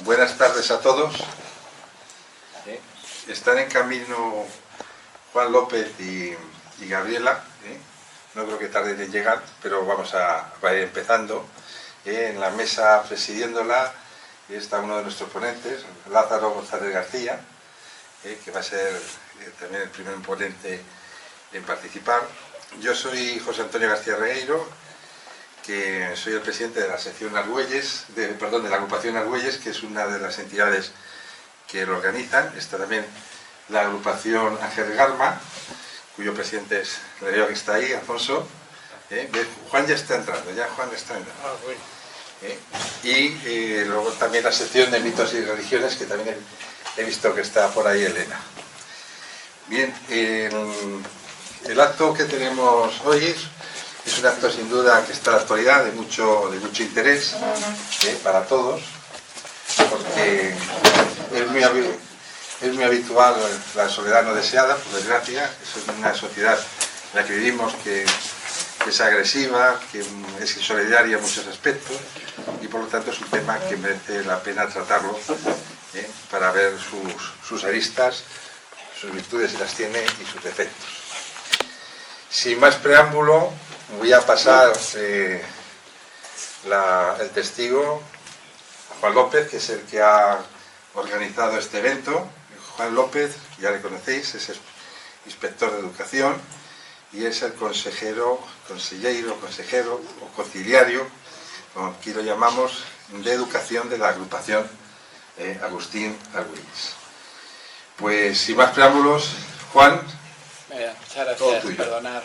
Buenas tardes a todos. Están en camino Juan López y Gabriela. No creo que tarden en llegar, pero vamos a ir empezando. En la mesa presidiéndola está uno de nuestros ponentes, Lázaro González García, que va a ser también el primer ponente en participar. Yo soy José Antonio García Regueiro, que soy el presidente de la sección Argüelles, de la agrupación Argüelles, que es una de las entidades que lo organizan. Está también la agrupación Ángel Garma, cuyo presidente es, le veo que está ahí, Alfonso. Juan ya está entrando, Juan está entrando. Bueno. Y luego también la sección de mitos y religiones, que también he visto que está por ahí Elena. Bien, el acto que tenemos hoy es un acto sin duda que está en la actualidad, de mucho interés para todos, porque es muy habitual la soledad no deseada, por desgracia. Es una sociedad en la que vivimos que es agresiva, que es insolidaria en muchos aspectos, y por lo tanto es un tema que merece la pena tratarlo para ver sus aristas, sus virtudes si las tiene y sus defectos. Sin más preámbulo, voy a pasar el testigo a Juan López, que es el que ha organizado este evento. Juan López, ya le conocéis, es inspector de educación y es el consejero o conciliario, como aquí lo llamamos, de educación de la agrupación Agustín Argüelles. Pues sin más preámbulos, Juan, muchas gracias. Perdonar.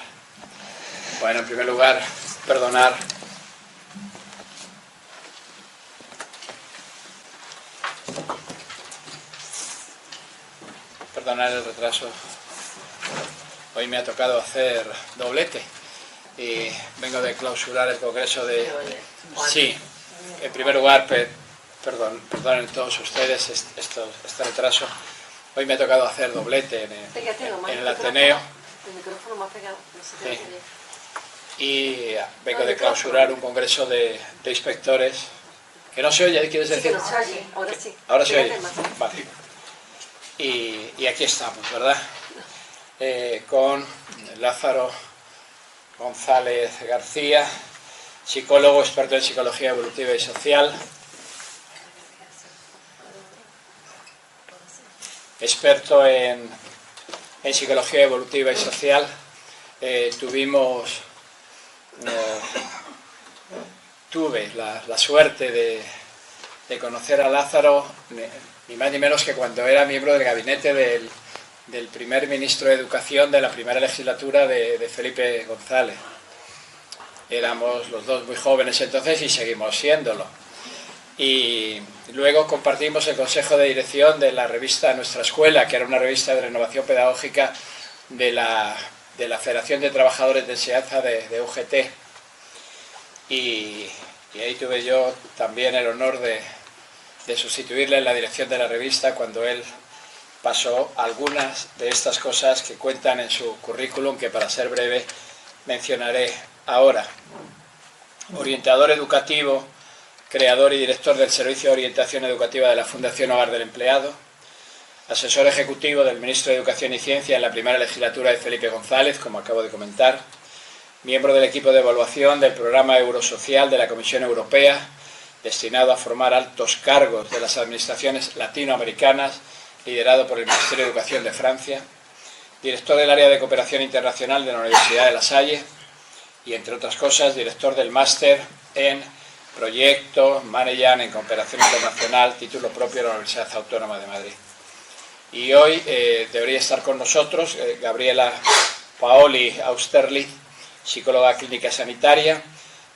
Bueno, en primer lugar, perdonar el retraso. Hoy me ha tocado hacer doblete y vengo de clausurar el congreso de... Sí, en primer lugar, perdonen todos ustedes este retraso. Hoy me ha tocado hacer doblete en el Ateneo. El micrófono me ha pegado. Sí. Y vengo de clausurar un congreso de inspectores. ¿Que no se oye? ¿Quieres decir? Sí, que no se oye. Ahora sí. Ahora se oye. Vale. Y aquí estamos, ¿verdad? Con Lázaro González García, psicólogo, experto en psicología evolutiva y social, experto en psicología evolutiva y social. Tuve la suerte de conocer a Lázaro, ni más ni menos que cuando era miembro del gabinete del primer ministro de Educación de la primera legislatura de Felipe González. Éramos los dos muy jóvenes entonces y seguimos siéndolo. Y luego compartimos el consejo de dirección de la revista Nuestra Escuela, que era una revista de renovación pedagógica de la Federación de Trabajadores de Enseñanza de UGT. Y ahí tuve yo también el honor de sustituirle en la dirección de la revista cuando él pasó algunas de estas cosas que cuentan en su currículum, que para ser breve mencionaré ahora. Orientador educativo, creador y director del Servicio de Orientación Educativa de la Fundación Hogar del Empleado, asesor ejecutivo del ministro de Educación y Ciencia en la primera legislatura de Felipe González, como acabo de comentar, miembro del equipo de evaluación del programa Eurosocial de la Comisión Europea, destinado a formar altos cargos de las administraciones latinoamericanas, liderado por el Ministerio de Educación de Francia, director del área de cooperación internacional de la Universidad de La Salle y, entre otras cosas, director del máster en Proyecto Management en Cooperación Internacional, título propio de la Universidad Autónoma de Madrid. Y hoy debería estar con nosotros Gabriela Paoli Austerlitz, psicóloga clínica sanitaria,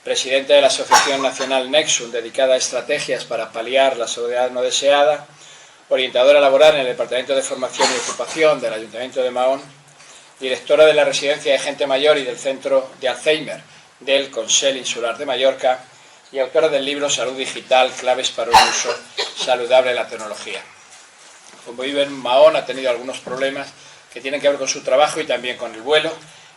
presidente de la Asociación Nacional Nexum, dedicada a estrategias para paliar la soledad no deseada, orientadora laboral en el Departamento de Formación y Ocupación del Ayuntamiento de Mahón, directora de la Residencia de Gente Mayor y del Centro de Alzheimer del Consell Insular de Mallorca y autora del libro Salud Digital, claves para un uso saludable de la tecnología. Como vive en Mahón, ha tenido algunos problemas que tienen que ver con su trabajo y también con el vuelo,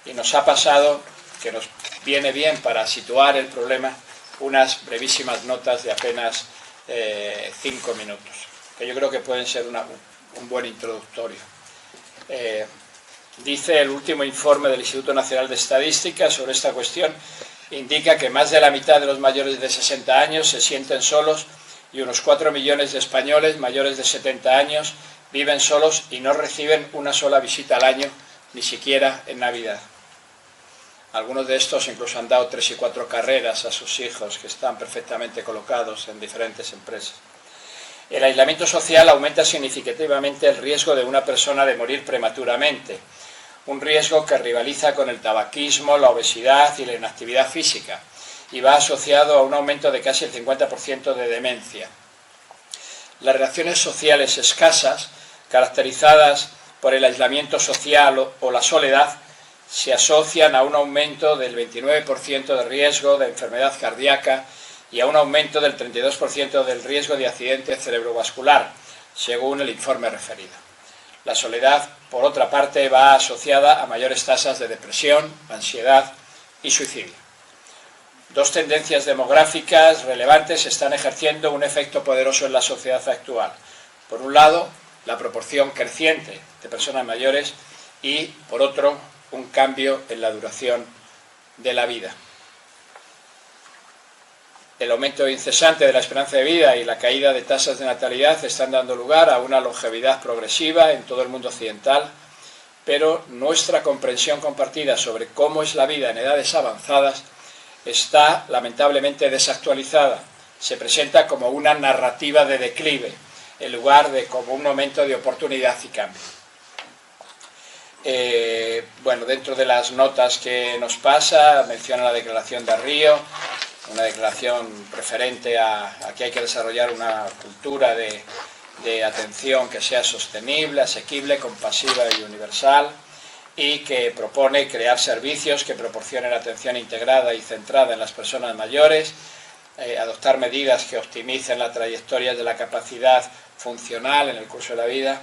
y nos ha pasado, que nos viene bien para situar el problema, unas brevísimas notas de apenas 5 minutos, que yo creo que pueden ser un buen introductorio. Dice el último informe del Instituto Nacional de Estadística sobre esta cuestión, indica que más de la mitad de los mayores de 60 años se sienten solos y unos 4 millones de españoles mayores de 70 años viven solos y no reciben una sola visita al año, ni siquiera en Navidad. Algunos de estos incluso han dado 3 y 4 carreras a sus hijos, que están perfectamente colocados en diferentes empresas. El aislamiento social aumenta significativamente el riesgo de una persona de morir prematuramente, un riesgo que rivaliza con el tabaquismo, la obesidad y la inactividad física, y va asociado a un aumento de casi el 50% de demencia. Las relaciones sociales escasas, caracterizadas por el aislamiento social o la soledad, se asocian a un aumento del 29% de riesgo de enfermedad cardíaca y a un aumento del 32% del riesgo de accidente cerebrovascular, según el informe referido. La soledad, por otra parte, va asociada a mayores tasas de depresión, ansiedad y suicidio. Dos tendencias demográficas relevantes están ejerciendo un efecto poderoso en la sociedad actual. Por un lado, la proporción creciente de personas mayores y, por otro, un cambio en la duración de la vida. El aumento incesante de la esperanza de vida y la caída de tasas de natalidad están dando lugar a una longevidad progresiva en todo el mundo occidental, pero nuestra comprensión compartida sobre cómo es la vida en edades avanzadas está lamentablemente desactualizada. Se presenta como una narrativa de declive, en lugar de como un momento de oportunidad y cambio. Dentro de las notas que nos pasa, menciona la declaración de Río, una declaración referente a que hay que desarrollar una cultura de atención que sea sostenible, asequible, compasiva y universal, y que propone crear servicios que proporcionen atención integrada y centrada en las personas mayores, adoptar medidas que optimicen la trayectoria de la capacidad funcional en el curso de la vida,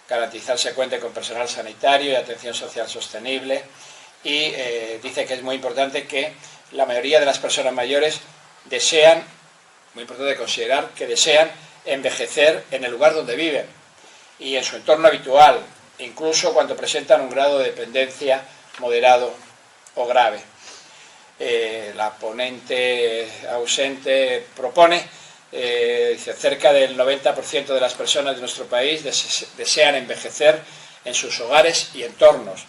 garantizar se cuente con personal sanitario y atención social sostenible, y dice que es muy importante que la mayoría de las personas mayores desean, muy importante considerar, que desean envejecer en el lugar donde viven y en su entorno habitual, incluso cuando presentan un grado de dependencia moderado o grave. La ponente ausente propone, dice, cerca del 90% de las personas de nuestro país desean envejecer en sus hogares y entornos,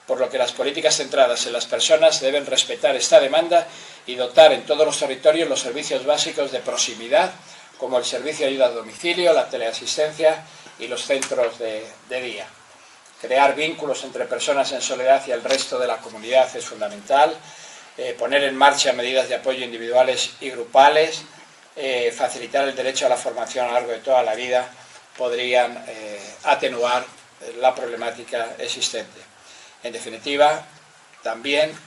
por lo que las políticas centradas en las personas deben respetar esta demanda y dotar en todos los territorios los servicios básicos de proximidad, como el servicio de ayuda a domicilio, la teleasistencia y los centros de día. Crear vínculos entre personas en soledad y el resto de la comunidad es fundamental. Poner en marcha medidas de apoyo individuales y grupales, facilitar el derecho a la formación a lo largo de toda la vida, podrían atenuar la problemática existente. En definitiva, también,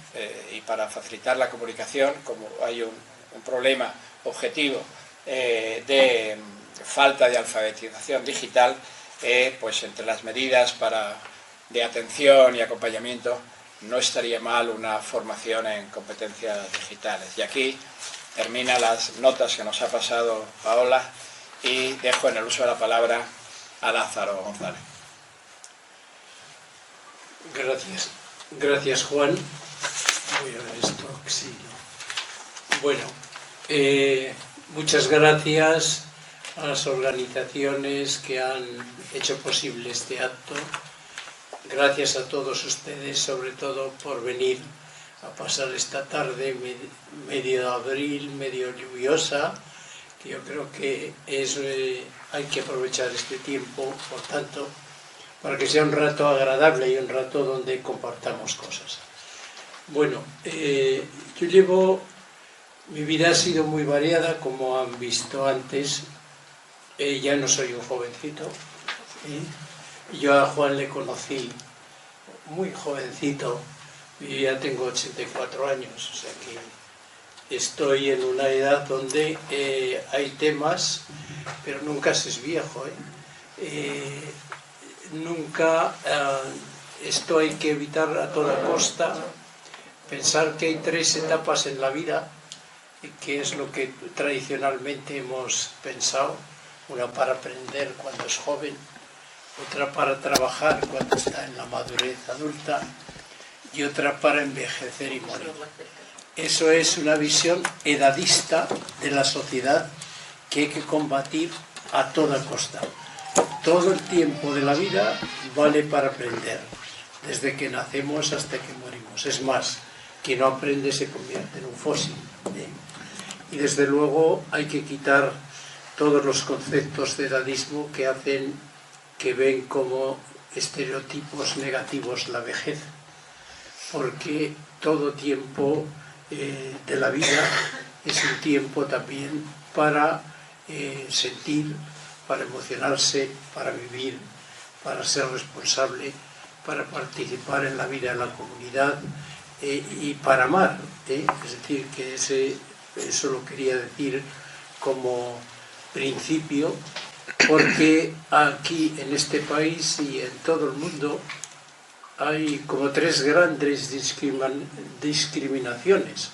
y para facilitar la comunicación, como hay un problema objetivo de falta de alfabetización digital, pues entre las medidas de atención y acompañamiento no estaría mal una formación en competencias digitales. Y aquí termina las notas que nos ha pasado Paola y dejo en el uso de la palabra a Lázaro González. Gracias Juan. Voy a ver esto, sí. Bueno, muchas gracias a las organizaciones que han hecho posible este acto. Gracias a todos ustedes, sobre todo por venir a pasar esta tarde medio de abril, medio lluviosa, que yo creo que hay que aprovechar este tiempo, por tanto, para que sea un rato agradable y un rato donde compartamos cosas. Bueno, mi vida ha sido muy variada, como han visto antes. Ya no soy un jovencito. Yo a Juan le conocí muy jovencito, y ya tengo 84 años, o sea que estoy en una edad donde hay temas, pero nunca se es viejo. Nunca, esto hay que evitar a toda costa, pensar que hay 3 etapas en la vida, que es lo que tradicionalmente hemos pensado, una para aprender cuando es joven, otra para trabajar cuando está en la madurez adulta y otra para envejecer y morir. Eso es una visión edadista de la sociedad que hay que combatir a toda costa. Todo el tiempo de la vida vale para aprender, desde que nacemos hasta que morimos. Es más, quien no aprende se convierte en un fósil. Y desde luego hay que quitar todos los conceptos de edadismo que hacen que ven como estereotipos negativos la vejez, porque todo tiempo de la vida es un tiempo también para sentir, para emocionarse, para vivir, para ser responsable, para participar en la vida de la comunidad y para amar. Es decir, que eso lo quería decir como principio, porque aquí en este país y en todo el mundo hay como tres grandes discriminaciones.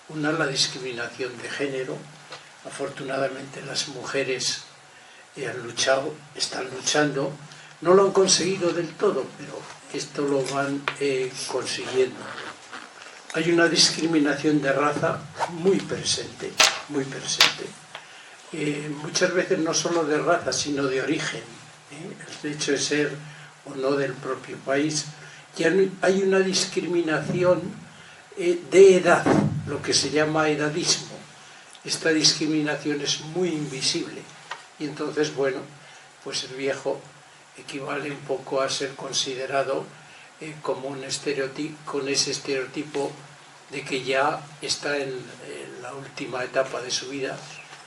Una es la discriminación de género. Afortunadamente las mujeres han luchado, están luchando, no lo han conseguido del todo, pero esto lo van consiguiendo. Hay una discriminación de raza muy presente, muy presente. Muchas veces no solo de raza, sino de origen, el hecho de ser o no del propio país. Y hay una discriminación de edad, lo que se llama edadismo. Esta discriminación es muy invisible y entonces, bueno, pues el viejo equivale un poco a ser considerado como un estereotipo, con ese estereotipo de que ya está en la última etapa de su vida,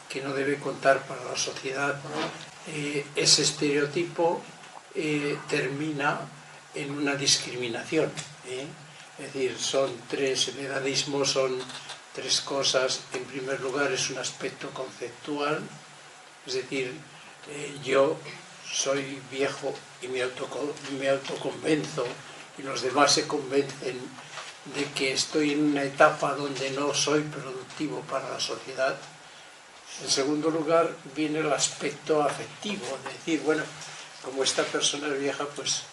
que no debe contar para la sociedad. Ese estereotipo termina en una discriminación. Es decir, el edadismo son tres cosas. En primer lugar, es un aspecto conceptual, es decir, yo soy viejo y me autoconvenzo y los demás se convencen de que estoy en una etapa donde no soy productivo para la sociedad. En segundo lugar, viene el aspecto afectivo, de decir, bueno, como esta persona es vieja, pues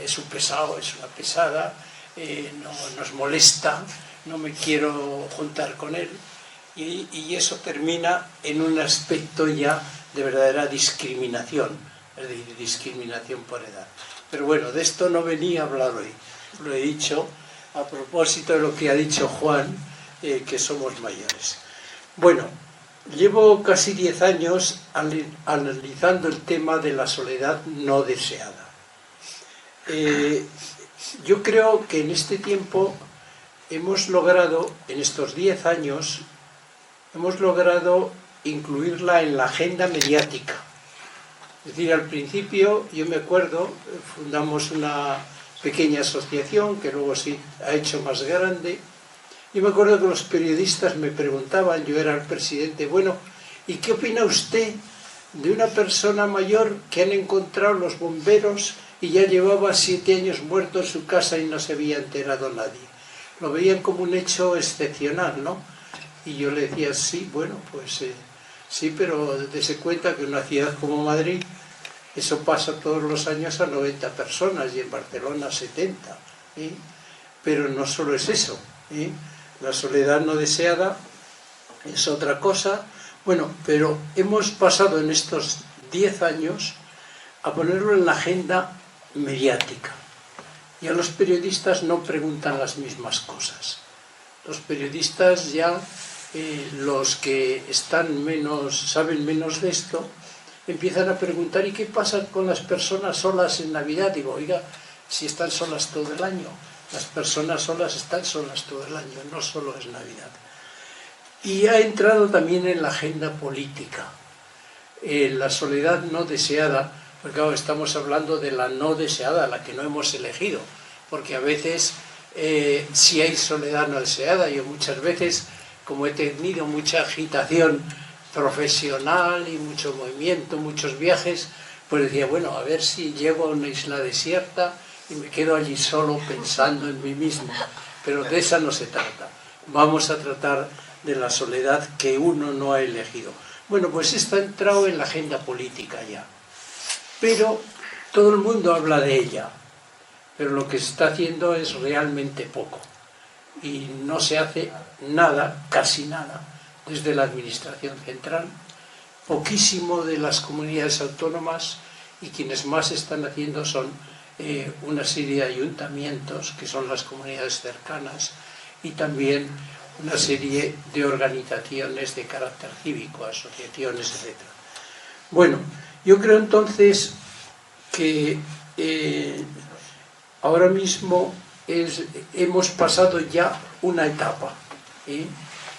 es un pesado, es una pesada, nos molesta, no me quiero juntar con él, y eso termina en un aspecto ya de verdadera discriminación, es decir, discriminación por edad. Pero bueno, de esto no venía a hablar hoy, lo he dicho a propósito de lo que ha dicho Juan, que somos mayores. Bueno, llevo casi 10 años analizando el tema de la soledad no deseada. Yo creo que en este tiempo hemos logrado, en estos 10 años, hemos logrado incluirla en la agenda mediática. Es decir, al principio, yo me acuerdo, fundamos una pequeña asociación que luego se ha hecho más grande. Yo me acuerdo que los periodistas me preguntaban, yo era el presidente, bueno, ¿y qué opina usted de una persona mayor que han encontrado los bomberos y ya llevaba 7 años muerto en su casa y no se había enterado nadie? Lo veían como un hecho excepcional, ¿no? Y yo le decía, sí, bueno, pues sí, pero dése cuenta que en una ciudad como Madrid eso pasa todos los años a 90 personas y en Barcelona 70. Pero no solo es eso. La soledad no deseada es otra cosa. Bueno, pero hemos pasado en estos 10 años a ponerlo en la agenda mediática. Ya los periodistas no preguntan las mismas cosas. Los periodistas ya, los que saben menos de esto, empiezan a preguntar, ¿y qué pasa con las personas solas en Navidad? Digo, oiga, si están solas todo el año. Las personas solas están solas todo el año, no solo es Navidad. Y ha entrado también en la agenda política. La soledad no deseada, porque claro, estamos hablando de la no deseada, la que no hemos elegido, porque a veces sí hay soledad no deseada. Yo muchas veces, como he tenido mucha agitación profesional y mucho movimiento, muchos viajes, pues decía, bueno, a ver si llego a una isla desierta y me quedo allí solo pensando en mí mismo. Pero de esa no se trata. Vamos a tratar de la soledad que uno no ha elegido. Bueno, pues está entrado en la agenda política ya, pero todo el mundo habla de ella, pero lo que se está haciendo es realmente poco y no se hace nada, casi nada, desde la administración central, poquísimo de las comunidades autónomas, y quienes más están haciendo son una serie de ayuntamientos, que son las comunidades cercanas, y también una serie de organizaciones de carácter cívico, asociaciones, etc. Bueno, yo creo entonces que ahora mismo hemos pasado ya una etapa,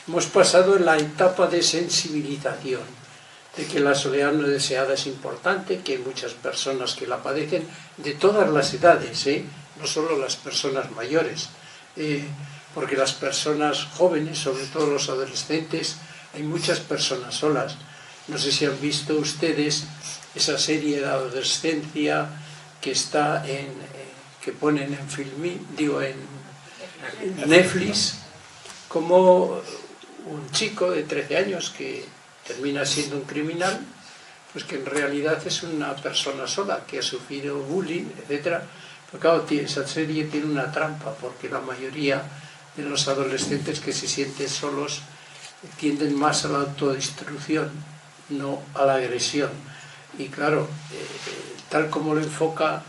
hemos pasado la etapa de sensibilización, de que la soledad no deseada es importante, que hay muchas personas que la padecen, de todas las edades, no solo las personas mayores, porque las personas jóvenes, sobre todo los adolescentes, hay muchas personas solas. No sé si han visto ustedes esa serie de adolescencia que está que ponen en en Netflix, como un chico de 13 años que termina siendo un criminal, pues que en realidad es una persona sola que ha sufrido bullying, etc. Pero claro, esa serie tiene una trampa, porque la mayoría de los adolescentes que se sienten solos tienden más a la autodestrucción, no a la agresión. Y claro, tal como lo enfoca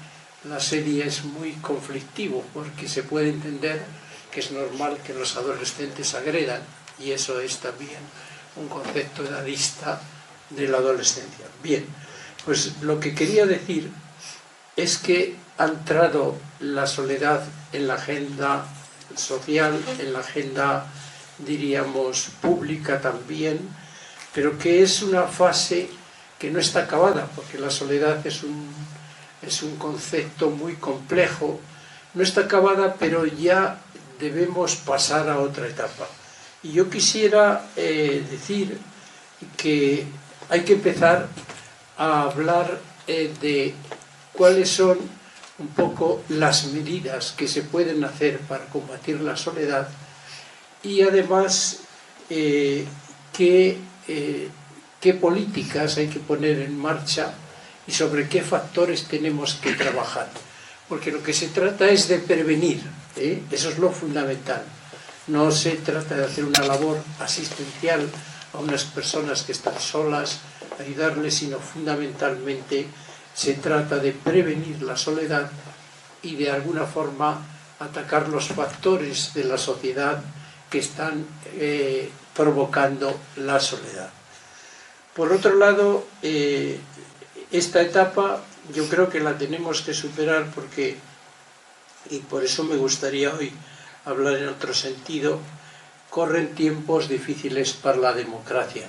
la serie, es muy conflictivo, porque se puede entender que es normal que los adolescentes agredan, y eso es también un concepto edadista de la adolescencia. Bien, pues lo que quería decir es que ha entrado la soledad en la agenda social, en la agenda, diríamos, pública también, pero que es una fase que no está acabada, porque la soledad es un concepto muy complejo, no está acabada, pero ya debemos pasar a otra etapa. Y yo quisiera decir que hay que empezar a hablar de cuáles son un poco las medidas que se pueden hacer para combatir la soledad, y además qué políticas hay que poner en marcha y sobre qué factores tenemos que trabajar. Porque lo que se trata es de prevenir, eso es lo fundamental. No se trata de hacer una labor asistencial a unas personas que están solas, ayudarles, sino fundamentalmente se trata de prevenir la soledad y de alguna forma atacar los factores de la sociedad que están provocando la soledad. Por otro lado, esta etapa yo creo que la tenemos que superar y por eso me gustaría hoy hablar en otro sentido, corren tiempos difíciles para la democracia.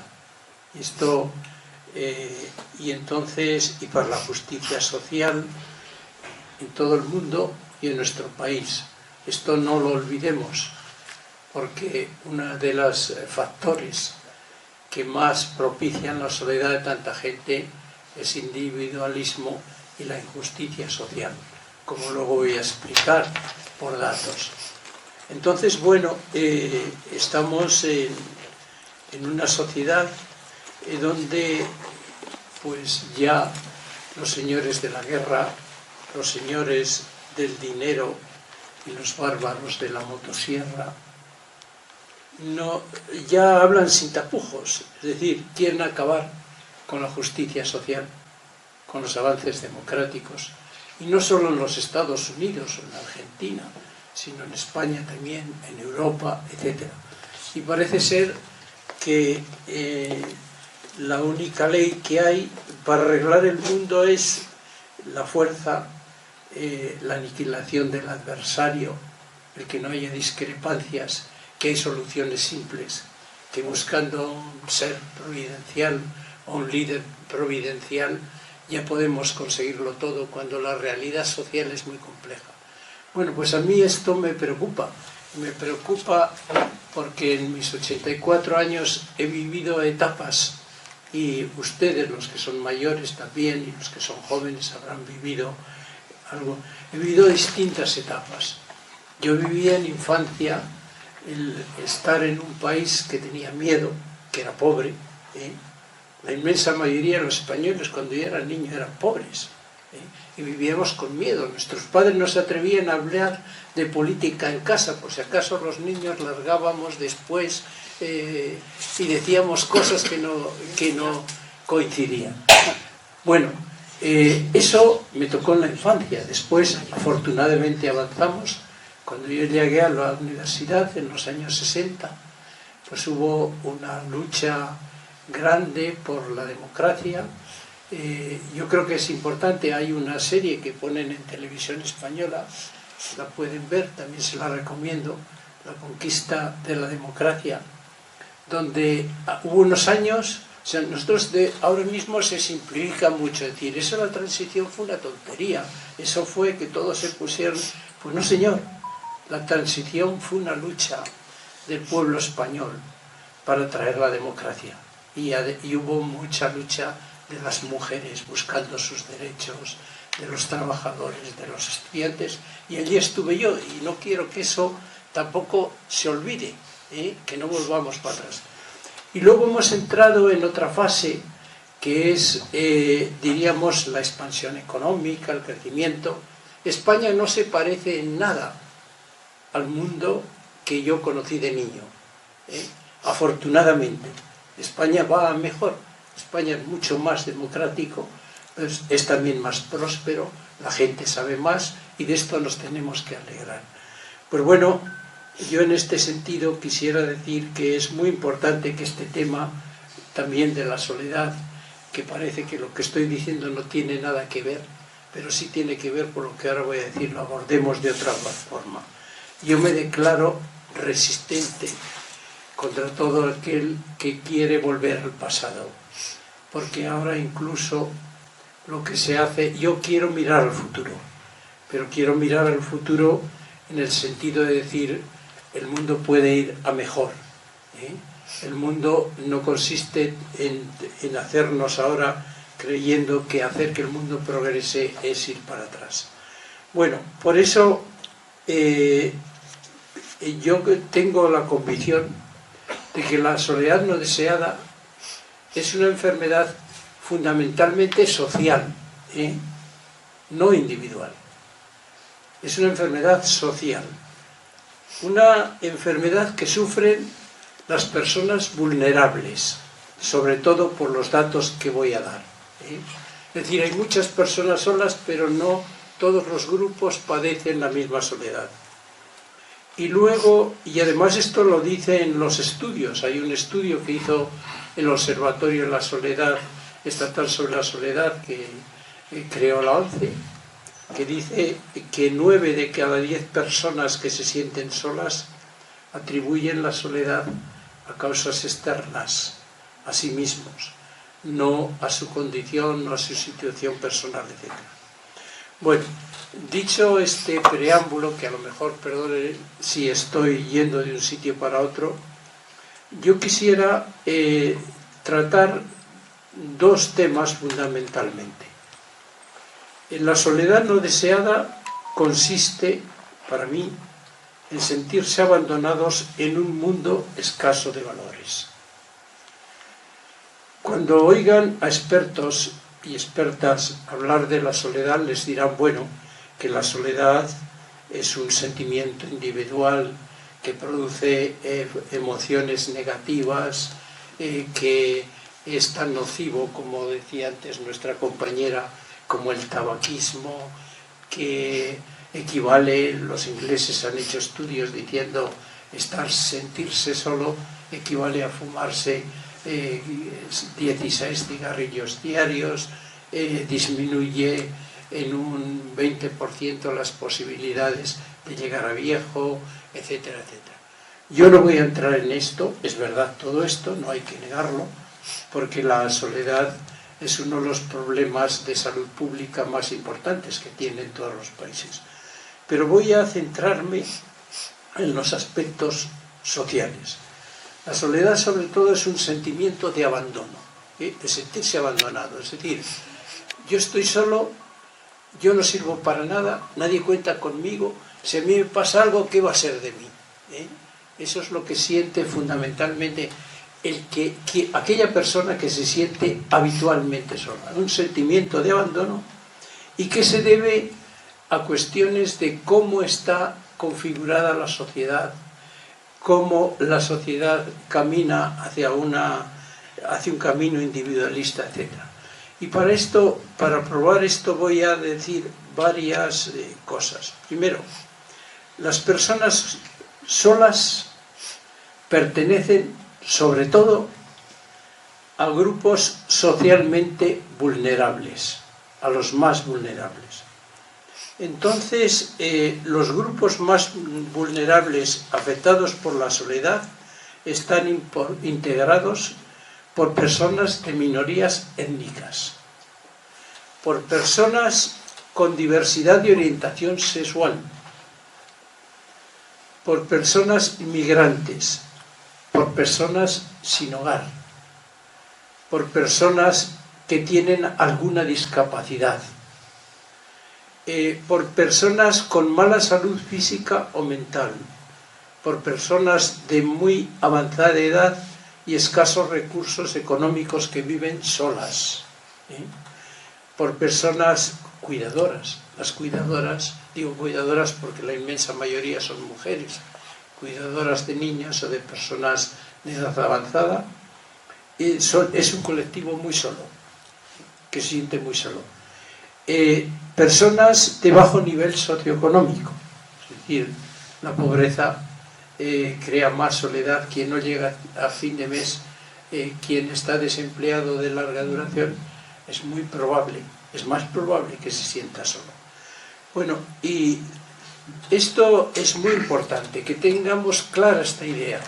Y para la justicia social en todo el mundo y en nuestro país. Esto no lo olvidemos, porque uno de los factores que más propician la soledad de tanta gente es individualismo y la injusticia social, como luego voy a explicar por datos. Entonces, bueno, estamos en una sociedad donde pues ya los señores de la guerra, los señores del dinero y los bárbaros de la motosierra ya hablan sin tapujos, es decir, quieren acabar con la justicia social, con los avances democráticos, y no solo en los Estados Unidos o en Argentina, sino en España también, en Europa, etc. Y parece ser que la única ley que hay para arreglar el mundo es la fuerza, la aniquilación del adversario, el que no haya discrepancias, que hay soluciones simples, que buscando un ser providencial o un líder providencial ya podemos conseguirlo todo, cuando la realidad social es muy compleja. Bueno, pues a mí esto me preocupa porque en mis 84 años he vivido etapas, y ustedes, los que son mayores también, y los que son jóvenes habrán vivido algo. He vivido distintas etapas. Yo vivía en infancia el estar en un país que tenía miedo, que era pobre. La inmensa mayoría de los españoles cuando yo era niño eran pobres, y vivíamos con miedo. Nuestros padres no se atrevían a hablar de política en casa, por si acaso los niños largábamos después y decíamos cosas que no coincidían. Bueno, eso me tocó en la infancia. Después, afortunadamente, avanzamos. Cuando yo llegué a la universidad en los años 60, pues hubo una lucha grande por la democracia. Yo creo que es importante, hay una serie que ponen en televisión española, la pueden ver, también se la recomiendo, La conquista de la democracia, donde hubo unos años, o sea, nosotros ahora mismo se simplifica mucho decir, eso la transición fue una tontería, eso fue que todos se pusieron, pues no señor, la transición fue una lucha del pueblo español para traer la democracia, y hubo mucha lucha de las mujeres buscando sus derechos, de los trabajadores, de los estudiantes, y allí estuve yo, y no quiero que eso tampoco se olvide, que no volvamos para atrás. Y luego hemos entrado en otra fase, que es, diríamos, la expansión económica, el crecimiento. España no se parece en nada al mundo que yo conocí de niño, afortunadamente. España va a mejor. España es mucho más democrático, es también más próspero, la gente sabe más y de esto nos tenemos que alegrar. Pues bueno, yo en este sentido quisiera decir que es muy importante que este tema también de la soledad, que parece que lo que estoy diciendo no tiene nada que ver, pero sí tiene que ver por lo que ahora voy a decir, lo abordemos de otra forma. Yo me declaro resistente contra todo aquel que quiere volver al pasado, porque ahora incluso lo que se hace, yo quiero mirar al futuro, pero quiero mirar al futuro en el sentido de decir, el mundo puede ir a mejor. El mundo no consiste en hacernos ahora creyendo que hacer que el mundo progrese es ir para atrás. Bueno, por eso yo tengo la convicción de que la soledad no deseada es una enfermedad fundamentalmente social, no individual. Es una enfermedad social. Una enfermedad que sufren las personas vulnerables, sobre todo por los datos que voy a dar. Es decir, hay muchas personas solas, pero no todos los grupos padecen la misma soledad. Y luego, y además esto lo dicen los estudios, hay un estudio que hizo el Observatorio de la Soledad, Estatal sobre la Soledad, que creó la ONCE, que dice que 9 de cada 10 personas que se sienten solas atribuyen la soledad a causas externas, a sí mismos, no a su condición, no a su situación personal, etc. Bueno, dicho este preámbulo, que a lo mejor, perdone si estoy yendo de un sitio para otro, yo quisiera tratar dos temas fundamentalmente. La soledad no deseada consiste, para mí, en sentirse abandonados en un mundo escaso de valores. Cuando oigan a expertos y expertas hablar de la soledad, les dirán, bueno, que la soledad es un sentimiento individual que produce emociones negativas, que es tan nocivo, como decía antes nuestra compañera, como el tabaquismo, que equivale, los ingleses han hecho estudios diciendo sentirse solo equivale a fumarse 16 cigarrillos diarios, disminuye en un 20% las posibilidades de llegar a viejo, etcétera, etcétera. Yo no voy a entrar en esto, es verdad todo esto, no hay que negarlo, porque la soledad es uno de los problemas de salud pública más importantes que tienen todos los países. Pero voy a centrarme en los aspectos sociales. La soledad sobre todo es un sentimiento de abandono, de sentirse abandonado. Es decir, yo estoy solo, yo no sirvo para nada, nadie cuenta conmigo, si a mí me pasa algo, ¿qué va a ser de mí? Eso es lo que siente fundamentalmente aquella persona que se siente habitualmente sola, un sentimiento de abandono, y que se debe a cuestiones de cómo está configurada la sociedad, cómo la sociedad camina hacia un camino individualista, etc. Y para probar esto voy a decir varias cosas. Primero, las personas solas pertenecen sobre todo a grupos socialmente vulnerables, a los más vulnerables. Entonces, los grupos más vulnerables afectados por la soledad están integrados por personas de minorías étnicas, por personas con diversidad de orientación sexual, por personas migrantes, por personas sin hogar, por personas que tienen alguna discapacidad, por personas con mala salud física o mental, por personas de muy avanzada edad y escasos recursos económicos que viven solas, por personas cuidadoras. Las cuidadoras, digo cuidadoras porque la inmensa mayoría son mujeres, cuidadoras de niños o de personas de edad avanzada. Es un colectivo muy solo, que se siente muy solo. Personas de bajo nivel socioeconómico, es decir, la pobreza crea más soledad. Quien no llega a fin de mes, quien está desempleado de larga duración, es más probable que se sienta solo. Bueno, y esto es muy importante, que tengamos clara esta idea,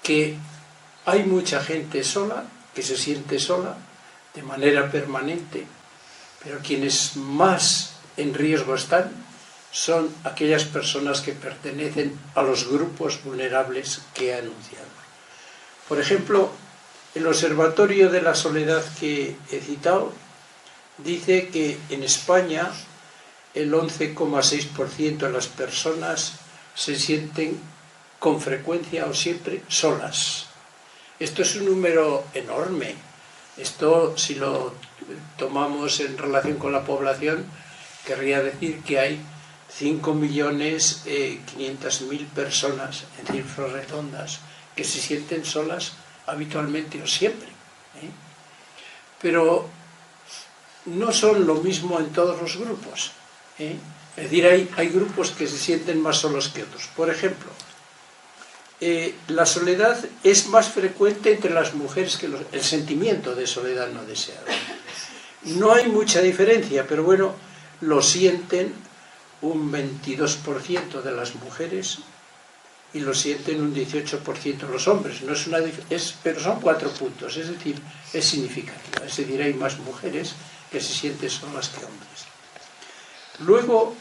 que hay mucha gente sola, que se siente sola de manera permanente, pero quienes más en riesgo están son aquellas personas que pertenecen a los grupos vulnerables que he anunciado. Por ejemplo, el Observatorio de la Soledad que he citado dice que en España el 11,6% de las personas se sienten con frecuencia o siempre solas. Esto es un número enorme. Esto, si lo tomamos en relación con la población, querría decir que hay 5.500.000 personas, en cifras redondas, que se sienten solas habitualmente o siempre. Pero no son lo mismo en todos los grupos. Es decir, hay grupos que se sienten más solos que otros. Por ejemplo, la soledad es más frecuente entre las mujeres que el sentimiento de soledad no deseada. No hay mucha diferencia, pero bueno, lo sienten un 22% de las mujeres y lo sienten un 18% los hombres. No pero son 4 puntos, es decir, es significativo. Es decir, hay más mujeres que se sienten solas que hombres. Luego,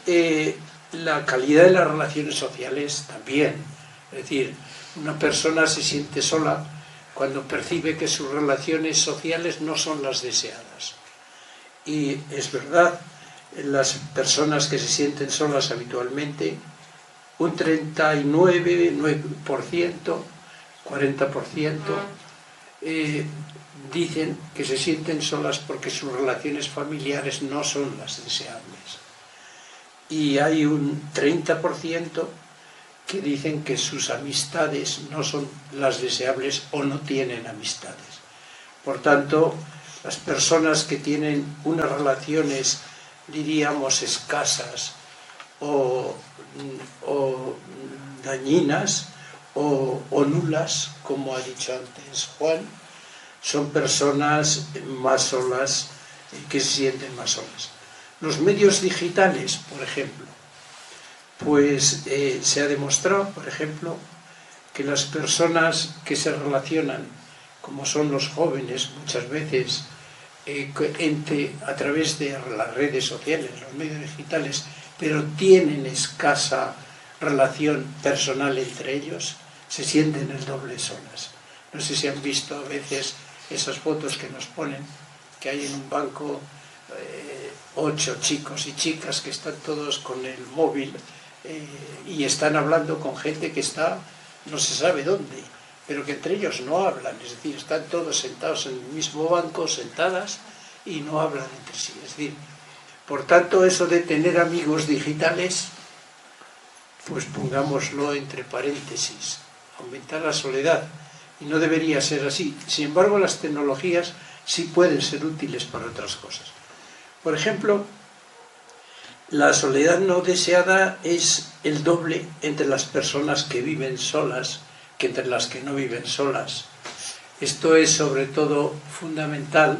la calidad de las relaciones sociales también. Es decir, una persona se siente sola cuando percibe que sus relaciones sociales no son las deseadas. Y es verdad, las personas que se sienten solas habitualmente, un 39%, 40%, dicen que se sienten solas porque sus relaciones familiares no son las deseables. Y hay un 30% que dicen que sus amistades no son las deseables o no tienen amistades. Por tanto, las personas que tienen unas relaciones, diríamos, escasas o dañinas o nulas, como ha dicho antes Juan, son personas más solas, que se sienten más solas. Los medios digitales, por ejemplo, pues se ha demostrado, por ejemplo, que las personas que se relacionan, como son los jóvenes muchas veces, a través de las redes sociales, los medios digitales, pero tienen escasa relación personal entre ellos, se sienten el doble solas. No sé si han visto a veces esas fotos que nos ponen, que hay en un banco 8 chicos y chicas que están todos con el móvil y están hablando con gente que está no se sabe dónde, pero que entre ellos no hablan, es decir, están todos sentados en el mismo banco, sentadas, y no hablan entre sí. Es decir, por tanto, eso de tener amigos digitales, pues pongámoslo entre paréntesis, aumentar la soledad, y no debería ser así. Sin embargo, las tecnologías sí pueden ser útiles para otras cosas. Por ejemplo, la soledad no deseada es el doble entre las personas que viven solas que entre las que no viven solas. Esto es sobre todo fundamental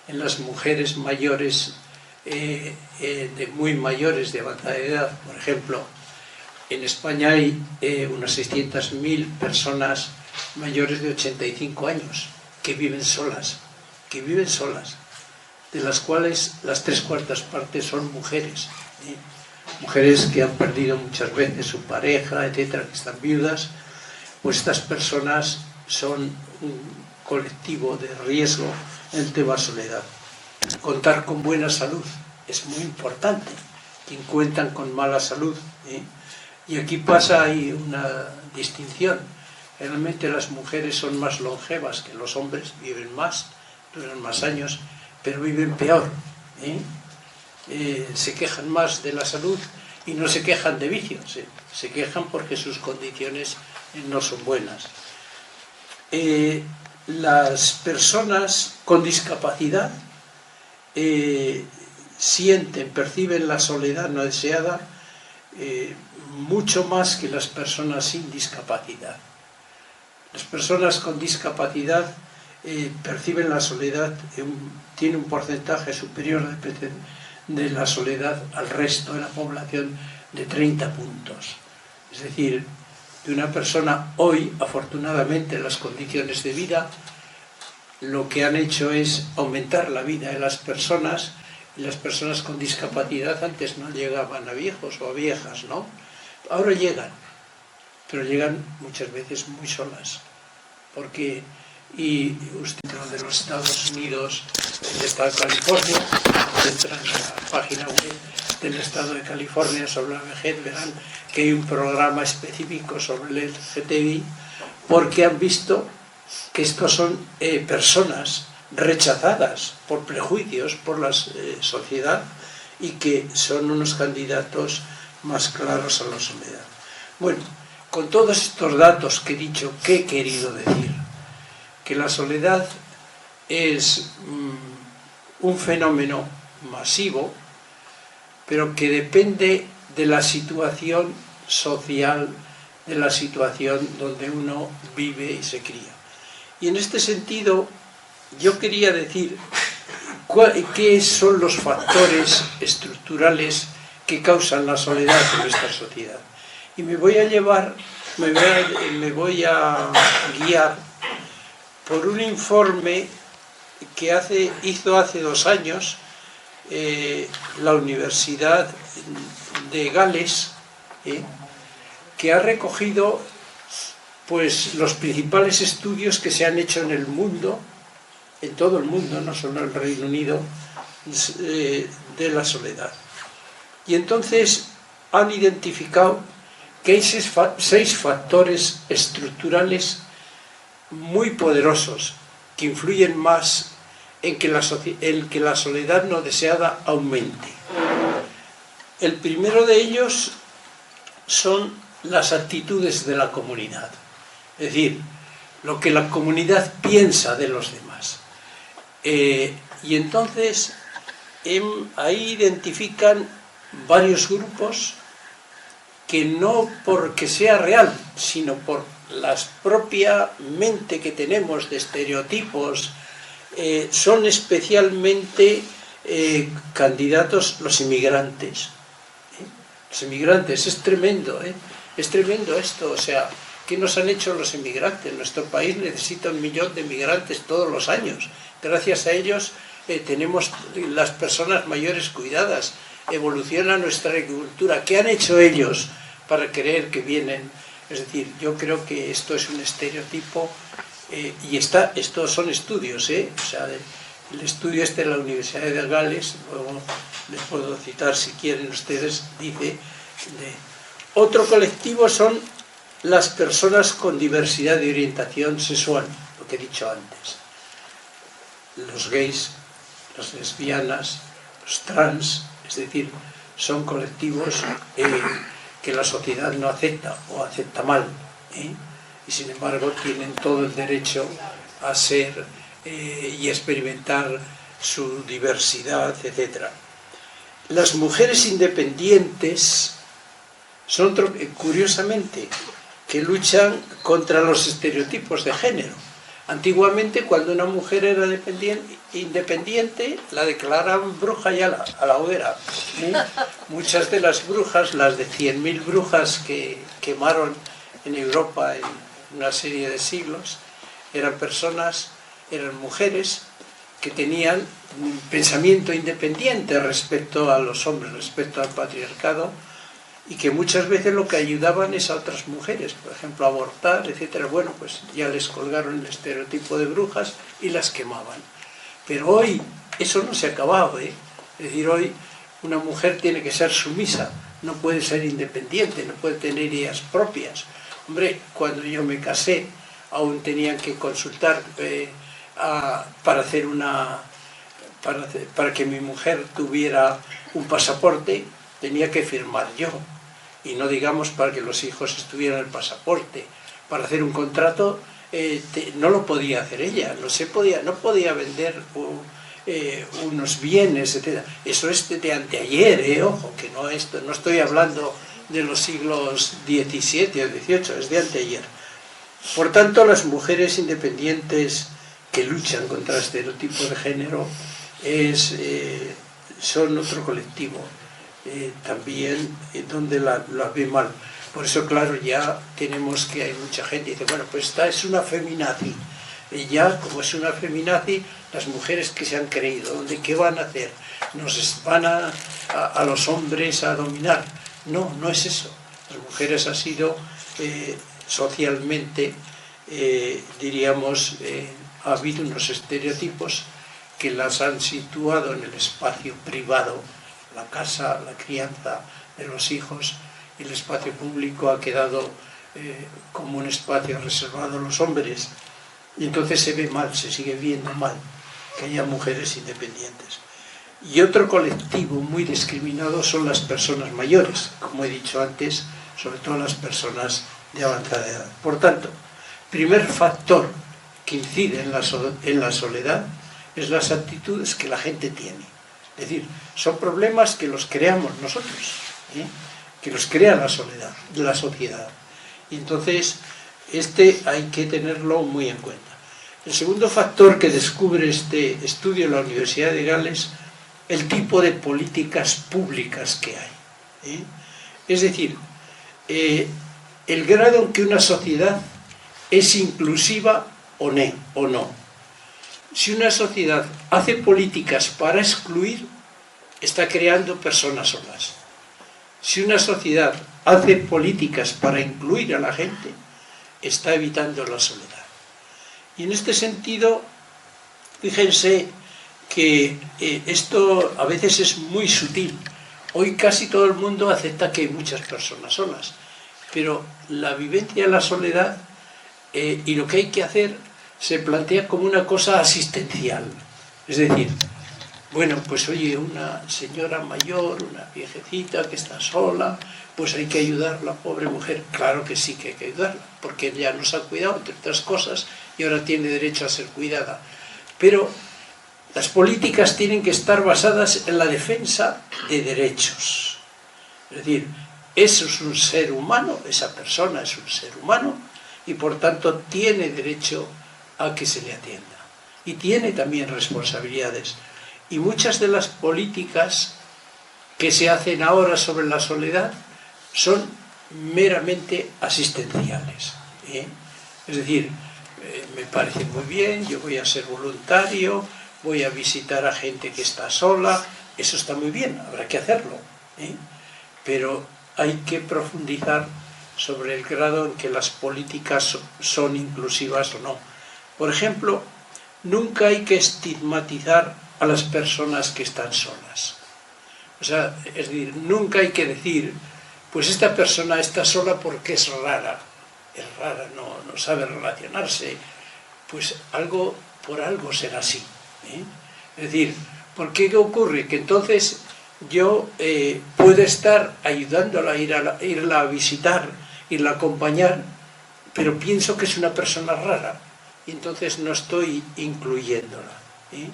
en las mujeres mayores, de muy mayores, de avanzada edad. Por ejemplo, en España hay unas 600.000 personas mayores de 85 años que viven solas, de las cuales las 3/4 partes son mujeres, mujeres que han perdido muchas veces su pareja, etcétera, que están viudas. Pues estas personas son un colectivo de riesgo en el tema soledad. Contar con buena salud es muy importante. Quien cuentan con mala salud, y aquí pasa ahí una distinción. Realmente las mujeres son más longevas que los hombres, viven más, duran más años, pero viven peor. Se quejan más de la salud y no se quejan de vicios, se quejan porque sus condiciones no son buenas. Las personas con discapacidad perciben la soledad no deseada mucho más que las personas sin discapacidad. Las personas con discapacidad perciben la soledad, tiene un porcentaje superior de la soledad al resto de la población de 30 puntos. Es decir, de una persona hoy, afortunadamente, las condiciones de vida lo que han hecho es aumentar la vida de las personas, y las personas con discapacidad antes no llegaban a viejos o a viejas, ¿no? Ahora llegan, pero llegan muchas veces muy solas, porque, y usted de los Estados Unidos, del estado de California, entran en la página web del estado de California sobre la vejez, verán que hay un programa específico sobre el LGTBI, porque han visto que estos son personas rechazadas por prejuicios, por la sociedad, y que son unos candidatos más claros a la soledad. Bueno, con todos estos datos que he dicho, ¿qué he querido decir? Que la soledad es un fenómeno masivo, pero que depende de la situación social, de la situación donde uno vive y se cría. Y en este sentido, yo quería decir qué son los factores estructurales que causan la soledad en nuestra sociedad. Y me voy a guiar por un informe que hizo hace 2 años la Universidad de Gales, que ha recogido pues los principales estudios que se han hecho en el mundo, en todo el mundo, no solo en el Reino Unido, de la soledad. Y entonces han identificado que hay 6 factores estructurales muy poderosos que influyen más en que la soledad no deseada aumente. El primero de ellos son las actitudes de la comunidad, es decir, lo que la comunidad piensa de los demás. Y entonces ahí identifican varios grupos que no porque sea real, sino por la propia mente que tenemos de estereotipos, son especialmente candidatos los inmigrantes. Los inmigrantes, es tremendo, es tremendo esto, o sea, ¿qué nos han hecho los inmigrantes? Nuestro país necesita 1 millón de inmigrantes todos los años. Gracias a ellos tenemos las personas mayores cuidadas, evoluciona nuestra agricultura. ¿Qué han hecho ellos para creer que vienen? Es decir, yo creo que esto es un estereotipo, y estos son estudios, o sea, el estudio de la Universidad de Gales, luego les puedo citar si quieren ustedes, dice, otro colectivo son las personas con diversidad de orientación sexual, lo que he dicho antes, los gays, las lesbianas, los trans, es decir, son colectivos que la sociedad no acepta o acepta mal, y sin embargo tienen todo el derecho a ser y experimentar su diversidad, etc. Las mujeres independientes son, curiosamente, que luchan contra los estereotipos de género. Antiguamente, cuando una mujer era independiente, la declaraban bruja y a la hoguera. Muchas de las brujas, las de 100.000 brujas que quemaron en Europa en una serie de siglos, eran mujeres que tenían un pensamiento independiente respecto a los hombres, respecto al patriarcado, y que muchas veces lo que ayudaban es a otras mujeres, por ejemplo, a abortar, etc. Bueno, pues ya les colgaron el estereotipo de brujas y las quemaban. Pero hoy eso no se ha acabado, Es decir, hoy una mujer tiene que ser sumisa, no puede ser independiente, no puede tener ideas propias. Hombre, cuando yo me casé, aún tenían que consultar para que mi mujer tuviera un pasaporte, tenía que firmar yo. Y no digamos para que los hijos estuvieran el pasaporte. Para hacer un contrato no lo podía hacer ella, no podía vender unos bienes, etc. Eso es de anteayer, ojo, que no estoy hablando de los siglos XVII o XVIII, es de anteayer. Por tanto, las mujeres independientes que luchan contra estereotipos de género son otro colectivo. También donde la ve mal. Por eso, claro, ya tenemos que hay mucha gente que dice, bueno, pues esta es una feminazi. Y ya, como es una feminazi, las mujeres que se han creído, ¿qué van a hacer? ¿Nos van a los hombres a dominar? No, no es eso. Las mujeres han sido socialmente, diríamos, ha habido unos estereotipos que las han situado en el espacio privado. La casa, la crianza de los hijos, y el espacio público ha quedado como un espacio reservado a los hombres. Y entonces se ve mal, se sigue viendo mal que haya mujeres independientes. Y otro colectivo muy discriminado son las personas mayores, como he dicho antes, sobre todo las personas de avanzada edad. Por tanto, primer factor que incide en la soledad es las actitudes que la gente tiene. Es decir, son problemas que los creamos nosotros, que los crea la soledad de la sociedad. Y entonces, hay que tenerlo muy en cuenta. El segundo factor que descubre este estudio en la Universidad de Gales, el tipo de políticas públicas que hay. Es decir, el grado en que una sociedad es inclusiva o no. Si una sociedad hace políticas para excluir, está creando personas solas. Si una sociedad hace políticas para incluir a la gente, está evitando la soledad. Y en este sentido, fíjense que esto a veces es muy sutil. Hoy casi todo el mundo acepta que hay muchas personas solas, pero la vivencia de la soledad y lo que hay que hacer se plantea como una cosa asistencial. Es decir, bueno, pues oye, una señora mayor, una viejecita que está sola, pues hay que ayudarla, pobre mujer. Claro que sí que hay que ayudarla, porque ella nos ha cuidado, entre otras cosas, y ahora tiene derecho a ser cuidada. Pero las políticas tienen que estar basadas en la defensa de derechos. Es decir, eso es un ser humano, esa persona es un ser humano, y por tanto tiene derecho a que se le atienda. Y tiene también responsabilidades. Y muchas de las políticas que se hacen ahora sobre la soledad son meramente asistenciales. Es decir, me parece muy bien, yo voy a ser voluntario, voy a visitar a gente que está sola, eso está muy bien, habrá que hacerlo. Pero hay que profundizar sobre el grado en que las políticas son inclusivas o no. Por ejemplo, nunca hay que estigmatizar a las personas que están solas. O sea, es decir, nunca hay que decir, pues esta persona está sola porque es rara. es rara, no sabe relacionarse, pues por algo será así, ¿eh? Es decir, ¿por qué ocurre? Que entonces yo puedo estar ayudándola a irla a visitar, irla a acompañar, pero pienso que es una persona rara y entonces no estoy incluyéndola, ¿eh?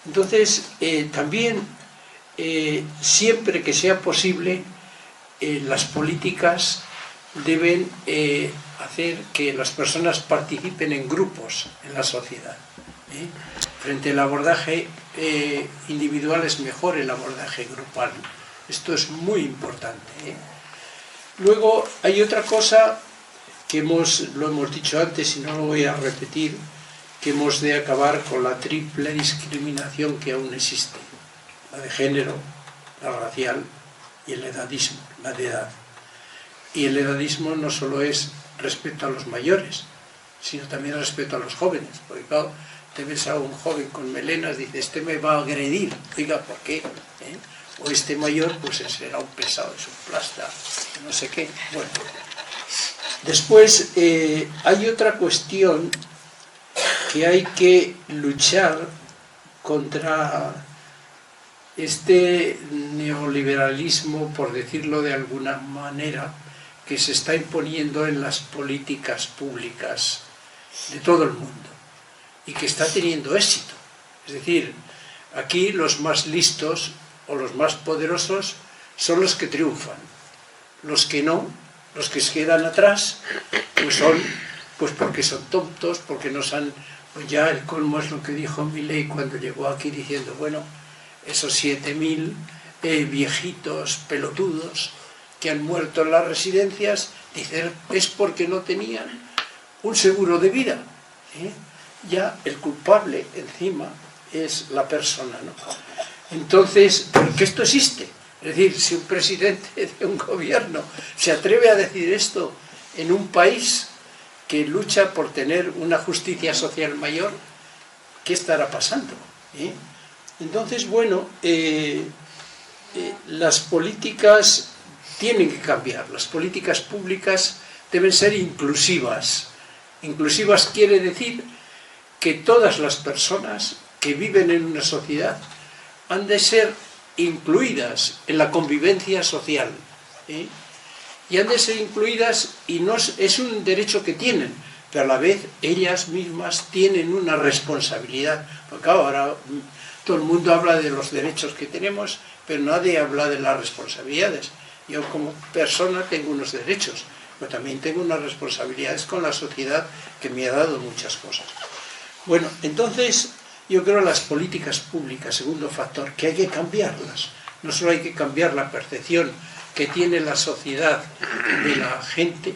Entonces también siempre que sea posible las políticas deben hacer que las personas participen en grupos en la sociedad, ¿eh? Frente al abordaje individual es mejor el abordaje grupal. Esto es muy importante, ¿eh? Luego hay otra cosa que lo hemos dicho antes y no lo voy a repetir, que hemos de acabar con la triple discriminación que aún existe: la de género, la racial y el edadismo, la de edad. Y el edadismo no solo es respecto a los mayores, sino también respecto a los jóvenes, porque claro, te ves a un joven con melenas, dices, este me va a agredir, oiga, ¿por qué? ¿Eh? O este mayor, pues será un pesado, es un plasta, no sé qué. Bueno, después hay otra cuestión que hay que luchar contra este neoliberalismo, por decirlo de alguna manera, que se está imponiendo en las políticas públicas de todo el mundo y que está teniendo éxito. Es decir, aquí los más listos o los más poderosos son los que triunfan. Los que no, los que se quedan atrás, pues porque son tontos, porque no han... Pues ya el colmo es lo que dijo Milei cuando llegó aquí diciendo, bueno, esos 7.000 viejitos pelotudos que han muerto en las residencias, dicen, es porque no tenían un seguro de vida, ¿eh? Ya el culpable encima es la persona, ¿no? Entonces, porque esto existe. Es decir, si un presidente de un gobierno se atreve a decir esto en un país que lucha por tener una justicia social mayor, ¿qué estará pasando? ¿Eh? Entonces, bueno, las políticas tienen que cambiar. Las políticas públicas deben ser inclusivas. Inclusivas quiere decir que todas las personas que viven en una sociedad han de ser incluidas en la convivencia social, ¿eh? Y han de ser incluidas, y no es un derecho que tienen, pero a la vez ellas mismas tienen una responsabilidad. Porque ahora todo el mundo habla de los derechos que tenemos, pero nadie habla de las responsabilidades. Yo como persona tengo unos derechos, pero también tengo unas responsabilidades con la sociedad que me ha dado muchas cosas. Bueno, entonces yo creo las políticas públicas, segundo factor, que hay que cambiarlas. No solo hay que cambiar la percepción que tiene la sociedad de la gente,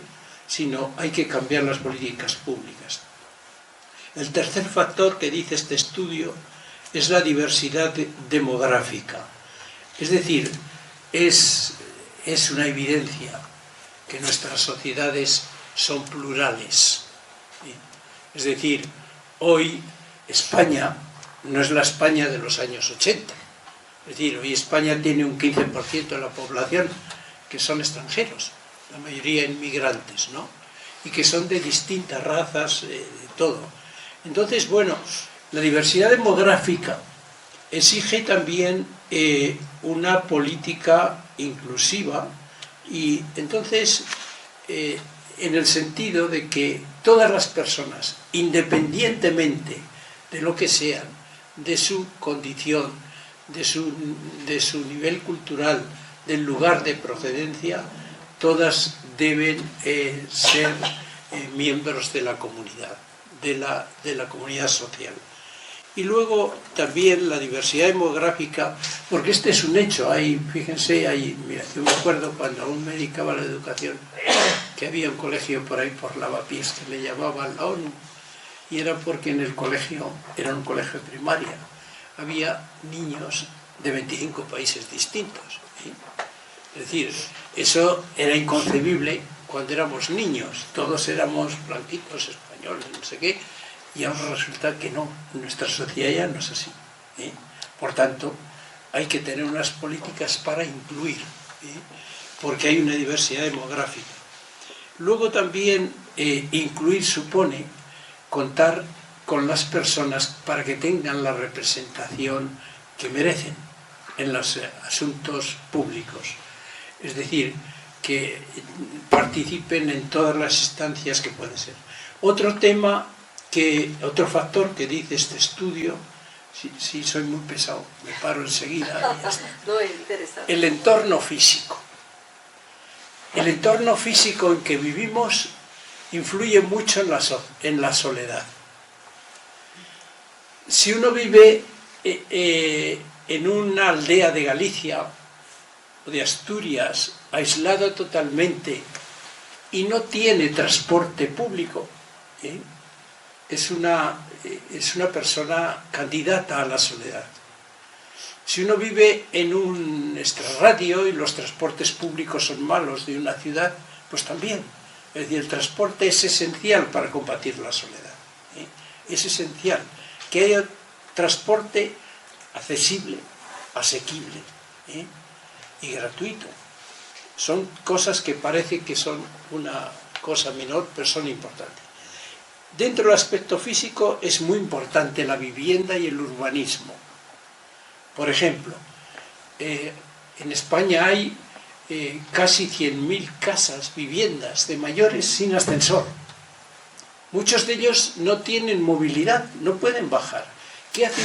sino hay que cambiar las políticas públicas. El tercer factor que dice este estudio es la diversidad demográfica. Es decir, es una evidencia que nuestras sociedades son plurales. Es decir, hoy España no es la España de los años 80. Es decir, hoy España tiene un 15% de la población que son extranjeros, la mayoría inmigrantes, ¿no? Y que son de distintas razas, de todo. Entonces, bueno, la diversidad demográfica exige también una política inclusiva y entonces en el sentido de que todas las personas, independientemente de lo que sean, de su condición, de su nivel cultural, del lugar de procedencia, todas deben ser miembros de la comunidad, de la comunidad social. Y luego también la diversidad demográfica, porque este es un hecho. Fíjense, mira, yo me acuerdo cuando aún me dedicaba a la educación, que había un colegio por ahí por Lavapiés que le llamaban la ONU, y era porque en el colegio, era un colegio primaria, había niños de 25 países distintos, ¿sí? Es decir, eso era inconcebible cuando éramos niños, todos éramos blanquitos, españoles, no sé qué, y ahora resulta que no, nuestra sociedad ya no es así, ¿eh? Por tanto, hay que tener unas políticas para incluir, ¿eh? Porque hay una diversidad demográfica. Luego también incluir supone contar con las personas para que tengan la representación que merecen en los asuntos públicos. Es decir, que participen en todas las instancias que pueden ser. Otro factor que dice este estudio, si soy muy pesado, me paro enseguida y ya está. No, es interesante. El entorno físico. El entorno físico en que vivimos influye mucho en la soledad. Si uno vive en una aldea de Galicia o de Asturias, aislado totalmente, y no tiene transporte público, es una persona candidata a la soledad. Si uno vive en un extrarradio y los transportes públicos son malos de una ciudad, pues también. Es decir, el transporte es esencial para combatir la soledad. Es esencial que haya transporte accesible, asequible y gratuito. Son cosas que parece que son una cosa menor, pero son importantes. Dentro del aspecto físico es muy importante la vivienda y el urbanismo. Por ejemplo, en España hay casi 100.000 casas, viviendas de mayores sin ascensor. Muchos de ellos no tienen movilidad, no pueden bajar. ¿Qué hace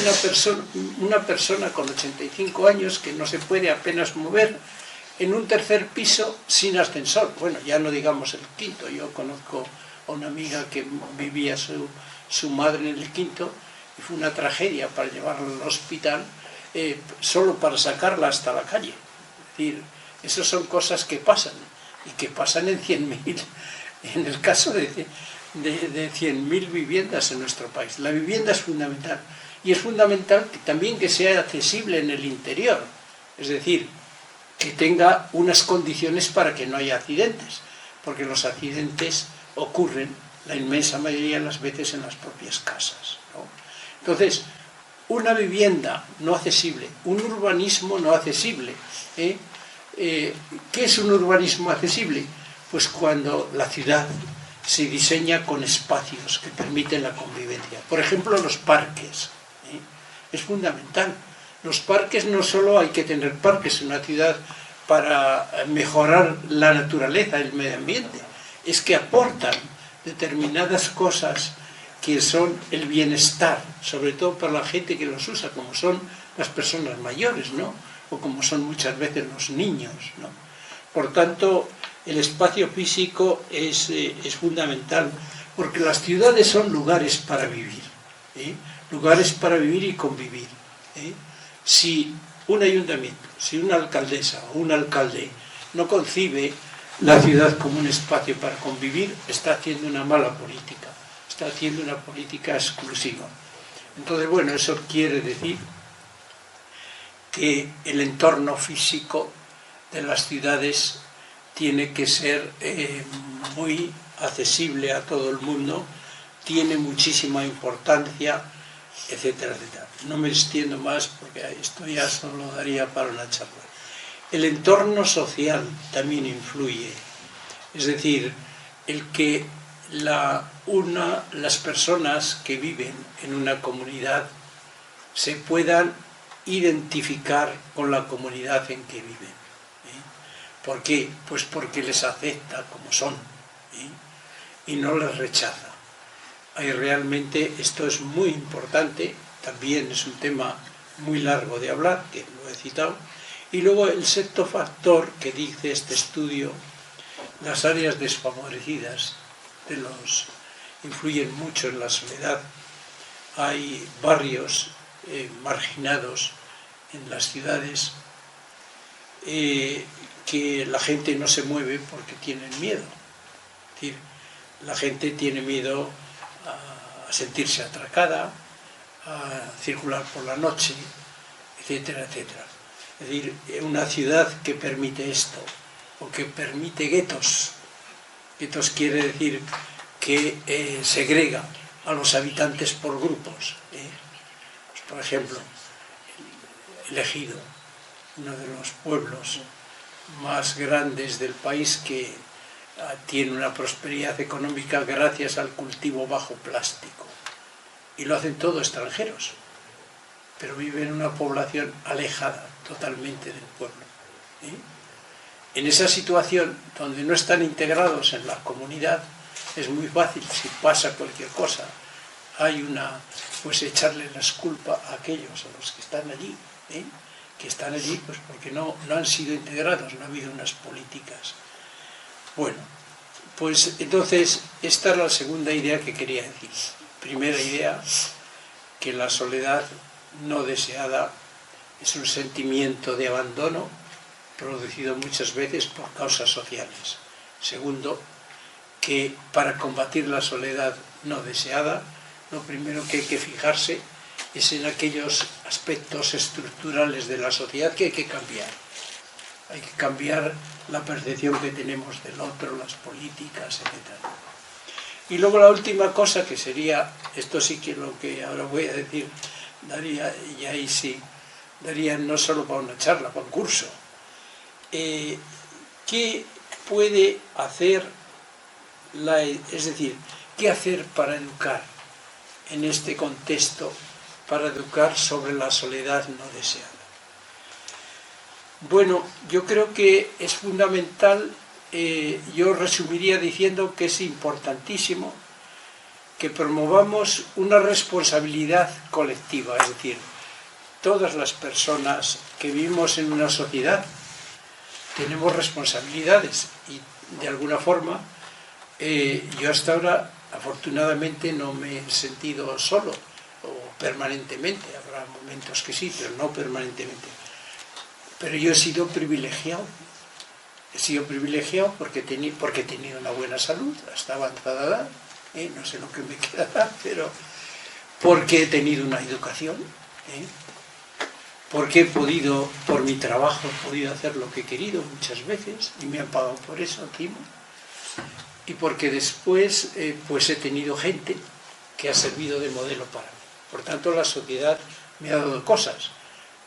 una persona con 85 años que no se puede apenas mover en un tercer piso sin ascensor? Bueno, ya no digamos el quinto. Yo conozco a una amiga que vivía su madre en el quinto y fue una tragedia para llevarla al hospital, solo para sacarla hasta la calle. Es decir, esas son cosas que pasan, y que pasan en 100.000, en el caso de 100.000 viviendas en nuestro país. La vivienda es fundamental, y es fundamental también que sea accesible en el interior, es decir, que tenga unas condiciones para que no haya accidentes, porque los accidentes ocurren la inmensa mayoría de las veces en las propias casas, ¿no? Entonces, una vivienda no accesible, un urbanismo no accesible. ¿Qué es un urbanismo accesible? Pues cuando la ciudad se diseña con espacios que permiten la convivencia. Por ejemplo, los parques. Es fundamental. Los parques, no solo hay que tener parques en una ciudad para mejorar la naturaleza, el medio ambiente, es que aportan determinadas cosas que son el bienestar, sobre todo para la gente que los usa, como son las personas mayores, ¿no? O como son muchas veces los niños, ¿no? Por tanto, el espacio físico es fundamental, porque las ciudades son lugares para vivir, lugares para vivir y convivir. Si un ayuntamiento, si una alcaldesa o un alcalde no concibe la ciudad como un espacio para convivir, está haciendo una mala política, está haciendo una política exclusiva. Entonces, bueno, eso quiere decir que el entorno físico de las ciudades tiene que ser muy accesible a todo el mundo, tiene muchísima importancia, etcétera, etcétera. No me extiendo más porque esto ya solo daría para una charla. El entorno social también influye, es decir, el que las personas que viven en una comunidad se puedan identificar con la comunidad en que viven. ¿Por qué? Pues porque les acepta como son y no les rechaza. Realmente esto es muy importante, también es un tema muy largo de hablar, que lo he citado. Y luego el sexto factor que dice este estudio, las áreas desfavorecidas influyen mucho en la soledad. Hay barrios marginados en las ciudades que la gente no se mueve porque tienen miedo. Es decir, la gente tiene miedo a sentirse atracada, a circular por la noche, etcétera, etcétera. Es decir, una ciudad que permite esto, o que permite guetos. Guetos quiere decir que segrega a los habitantes por grupos. Pues, por ejemplo, el Ejido, uno de los pueblos más grandes del país, que tiene una prosperidad económica gracias al cultivo bajo plástico. Y lo hacen todos extranjeros, pero viven en una población alejada totalmente del pueblo. En esa situación, donde no están integrados en la comunidad, es muy fácil, si pasa cualquier cosa, pues echarle las culpas a aquellos, a los que están allí, pues porque no han sido integrados, no ha habido unas políticas. Bueno, pues entonces esta es la segunda idea que quería decir. Primera idea, que la soledad no deseada es un sentimiento de abandono producido muchas veces por causas sociales. Segundo, que para combatir la soledad no deseada, lo primero que hay que fijarse es en aquellos aspectos estructurales de la sociedad que hay que cambiar. Hay que cambiar la percepción que tenemos del otro, las políticas, etc. Y luego la última cosa que sería, esto sí que lo que ahora voy a decir, daría, y ahí sí, daría no solo para una charla, para un curso. ¿Qué puede hacer, es decir, qué hacer para educar en este contexto, para educar sobre la soledad no deseada? Bueno, yo creo que es fundamental, yo resumiría diciendo que es importantísimo que promovamos una responsabilidad colectiva, es decir, todas las personas que vivimos en una sociedad tenemos responsabilidades y de alguna forma yo hasta ahora afortunadamente no me he sentido solo o permanentemente, habrá momentos que sí, pero no permanentemente. Pero yo he sido privilegiado porque he tenido una buena salud hasta avanzada edad, no sé lo que me queda, pero porque he tenido una educación, porque he podido, por mi trabajo, he podido hacer lo que he querido muchas veces y me han pagado por eso encima, y porque después pues he tenido gente que ha servido de modelo para mí. Por tanto, la sociedad me ha dado cosas.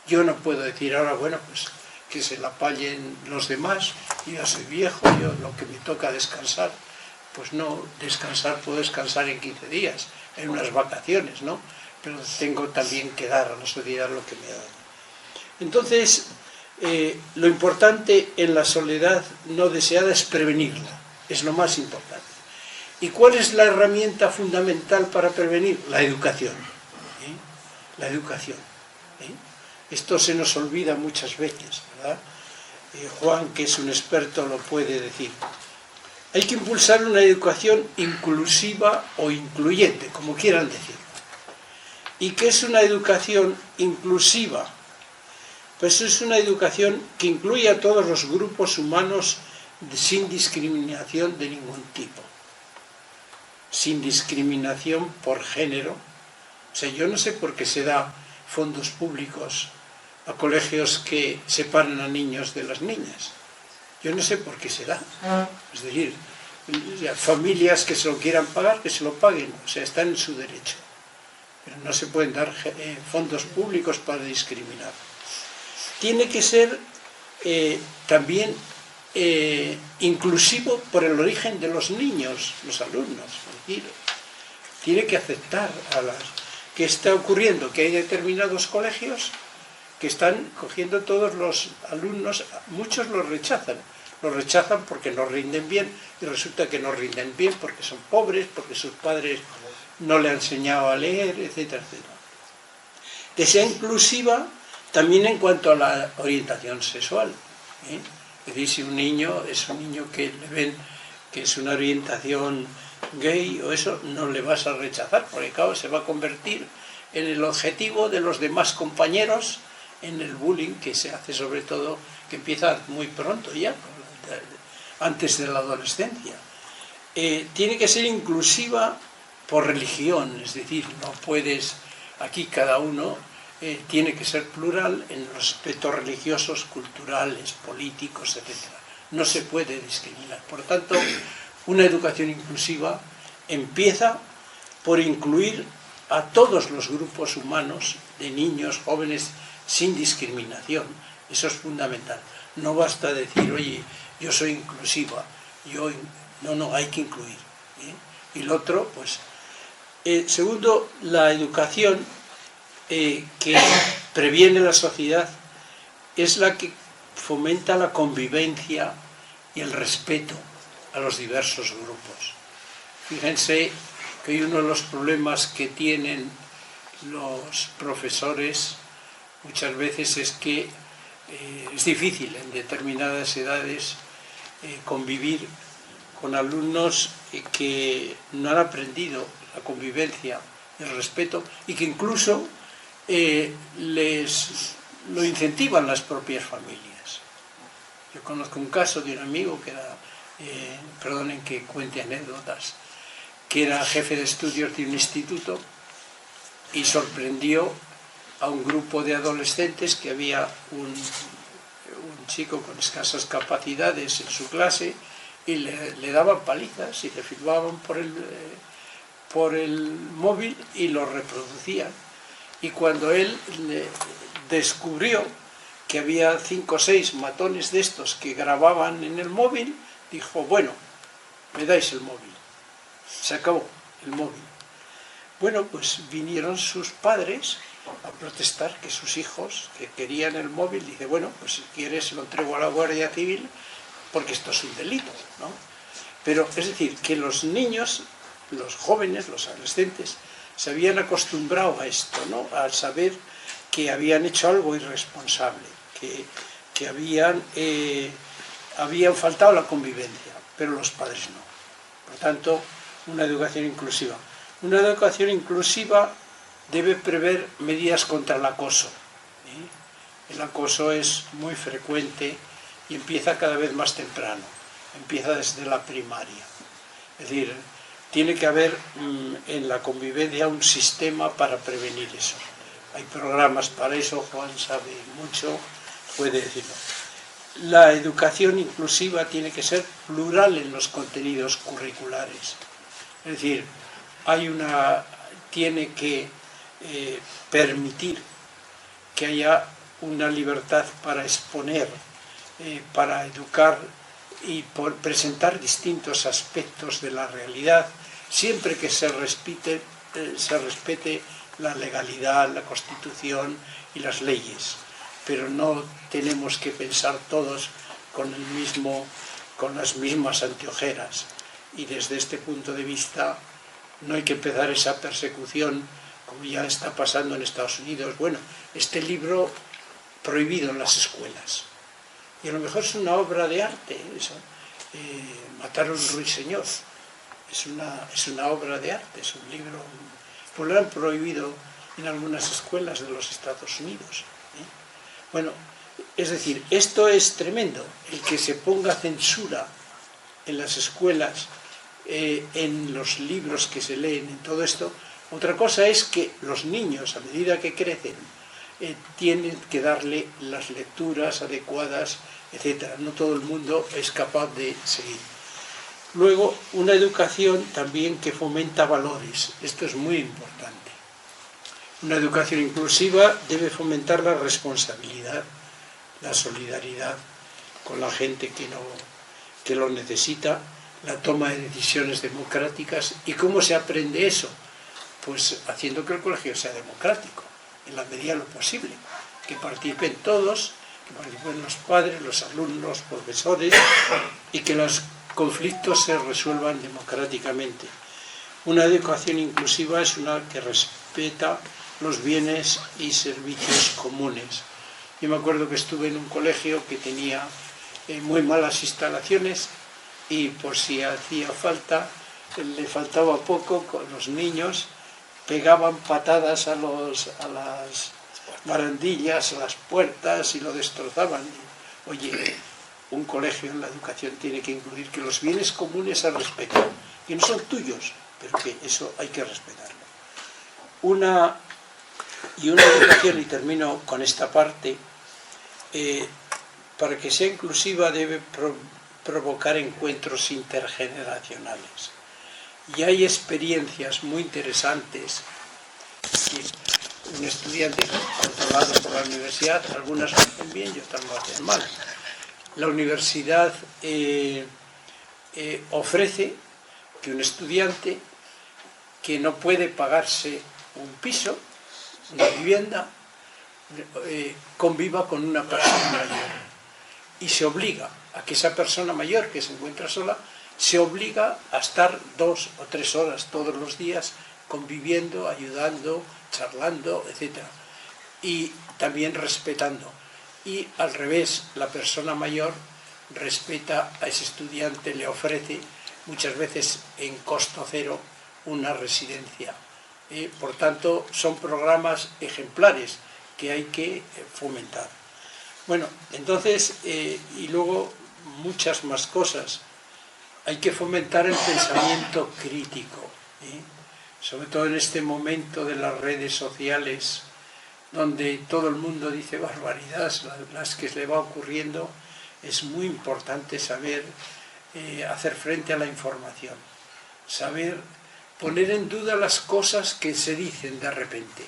Yo no puedo decir ahora, bueno, pues que se la paguen los demás, yo ya soy viejo, yo lo que me toca descansar, pues no, puedo descansar en 15 días, en unas vacaciones, ¿no? Pero tengo también que dar a la sociedad lo que me ha dado. Entonces, lo importante en la soledad no deseada es prevenirla, es lo más importante. ¿Y cuál es la herramienta fundamental para prevenir? La educación. La educación. Esto se nos olvida muchas veces, ¿verdad? Juan, que es un experto, lo puede decir. Hay que impulsar una educación inclusiva o incluyente, como quieran decirlo. ¿Y qué es una educación inclusiva? Pues es una educación que incluye a todos los grupos humanos sin discriminación de ningún tipo. Sin discriminación por género. O sea, yo no sé por qué se da fondos públicos a colegios que separan a niños de las niñas. Yo no sé por qué se da. Es decir, familias que se lo quieran pagar, que se lo paguen. O sea, están en su derecho. Pero no se pueden dar fondos públicos para discriminar. Tiene que ser también inclusivo por el origen de los niños, los alumnos. Es decir, tiene que aceptar a las... ¿Qué está ocurriendo? Que hay determinados colegios que están cogiendo todos los alumnos, muchos los rechazan porque no rinden bien, y resulta que no rinden bien porque son pobres, porque sus padres no le han enseñado a leer, etcétera, etcétera. Que sea inclusiva también en cuanto a la orientación sexual. Es decir, si un niño es un niño que le ven que es una orientación gay o eso, no le vas a rechazar, porque claro, se va a convertir en el objetivo de los demás compañeros, en el bullying que se hace sobre todo, que empieza muy pronto ya, antes de la adolescencia. Tiene que ser inclusiva por religión, es decir, no puedes, aquí cada uno tiene que ser plural en los aspectos religiosos, culturales, políticos, etc. No se puede discriminar. Por tanto, una educación inclusiva empieza por incluir a todos los grupos humanos, de niños, jóvenes, sin discriminación. Eso es fundamental. No basta decir, oye, yo soy inclusiva, No, hay que incluir. Y lo otro, pues, segundo, la educación que previene la sociedad es la que fomenta la convivencia y el respeto a los diversos grupos. Fíjense que hoy uno de los problemas que tienen los profesores muchas veces es que es difícil en determinadas edades convivir con alumnos que no han aprendido la convivencia, el respeto, y que incluso lo incentivan las propias familias. Yo conozco un caso de un amigo que era, perdonen que cuente anécdotas, que era jefe de estudios de un instituto y sorprendió a un grupo de adolescentes que había un chico con escasas capacidades en su clase y le daban palizas y le filmaban por el móvil y lo reproducían. Y cuando él descubrió que había 5 o 6 matones de estos que grababan en el móvil, dijo, bueno, me dais el móvil. Se acabó el móvil. Bueno, pues vinieron sus padres a protestar que sus hijos, que querían el móvil, dice, bueno, pues si quieres lo entrego a la Guardia Civil porque esto es un delito, ¿no? Pero es decir, que los niños, los jóvenes, los adolescentes, se habían acostumbrado a esto, ¿no? A saber que habían hecho algo irresponsable, que habían faltado la convivencia, pero los padres no. Por tanto, una educación inclusiva. Una educación inclusiva debe prever medidas contra el acoso. El acoso es muy frecuente y empieza cada vez más temprano, empieza desde la primaria. Es decir, tiene que haber en la convivencia un sistema para prevenir eso. Hay programas para eso, Juan sabe mucho, puede decirlo. La educación inclusiva tiene que ser plural en los contenidos curriculares. Es decir, tiene que permitir que haya una libertad para exponer, para educar y por presentar distintos aspectos de la realidad, siempre que se respete la legalidad, la Constitución y las leyes. Pero no tenemos que pensar todos con las mismas anteojeras. Y desde este punto de vista no hay que empezar esa persecución como ya está pasando en Estados Unidos. Bueno, este libro prohibido en las escuelas. Y a lo mejor es una obra de arte, eso. Matar a un ruiseñor es una obra de arte, es un libro, pues lo han prohibido en algunas escuelas de los Estados Unidos. Bueno, es decir, esto es tremendo, el que se ponga censura en las escuelas, en los libros que se leen, en todo esto. Otra cosa es que los niños, a medida que crecen, tienen que darle las lecturas adecuadas, etc. No todo el mundo es capaz de seguir. Luego, una educación también que fomenta valores. Esto es muy importante. Una educación inclusiva debe fomentar la responsabilidad, la solidaridad con la gente que lo necesita, la toma de decisiones democráticas. ¿Y cómo se aprende eso? Pues haciendo que el colegio sea democrático, en la medida de lo posible, que participen todos, que participen los padres, los alumnos, los profesores, y que los conflictos se resuelvan democráticamente. Una educación inclusiva es una que respeta los bienes y servicios comunes. Yo me acuerdo que estuve en un colegio que tenía muy malas instalaciones y por si hacía falta, le faltaba poco, con los niños pegaban patadas a las barandillas, a las puertas y lo destrozaban. Oye, un colegio en la educación tiene que incluir que los bienes comunes se respetan, que no son tuyos, pero que eso hay que respetarlo. Una educación, y termino con esta parte, para que sea inclusiva debe provocar encuentros intergeneracionales. Y hay experiencias muy interesantes. Un estudiante controlado por la universidad, algunas lo hacen bien y otras lo hacen mal. La universidad ofrece que un estudiante que no puede pagarse un piso, una vivienda, conviva con una persona mayor, y se obliga a que esa persona mayor que se encuentra sola se obliga a estar 2 o 3 horas todos los días conviviendo, ayudando, charlando, etc. Y también respetando. Y al revés, la persona mayor respeta a ese estudiante, le ofrece muchas veces en costo cero una residencia. Por tanto, son programas ejemplares que hay que fomentar. Bueno, entonces, y luego muchas más cosas. Hay que fomentar el pensamiento crítico, sobre todo en este momento de las redes sociales, donde todo el mundo dice barbaridades, las que le va ocurriendo. Es muy importante saber hacer frente a la información, saber poner en duda las cosas que se dicen de repente,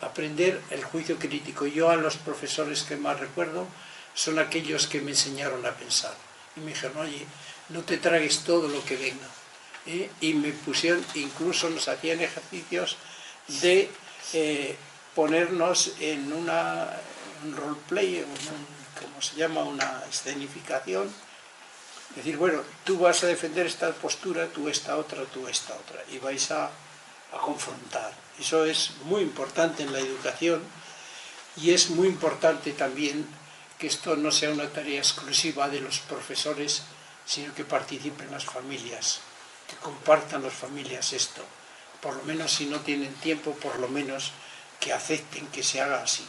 aprender el juicio crítico. Yo a los profesores que más recuerdo son aquellos que me enseñaron a pensar y me dijeron, oye, no te tragues todo lo que venga, y me pusieron, incluso nos hacían ejercicios de ponernos en un roleplay, ¿cómo se llama?, una escenificación. Decir, bueno, tú vas a defender esta postura, tú esta otra, y vais a confrontar. Eso es muy importante en la educación, y es muy importante también que esto no sea una tarea exclusiva de los profesores, sino que participen las familias, que compartan las familias esto. Por lo menos, si no tienen tiempo, por lo menos que acepten que se haga así.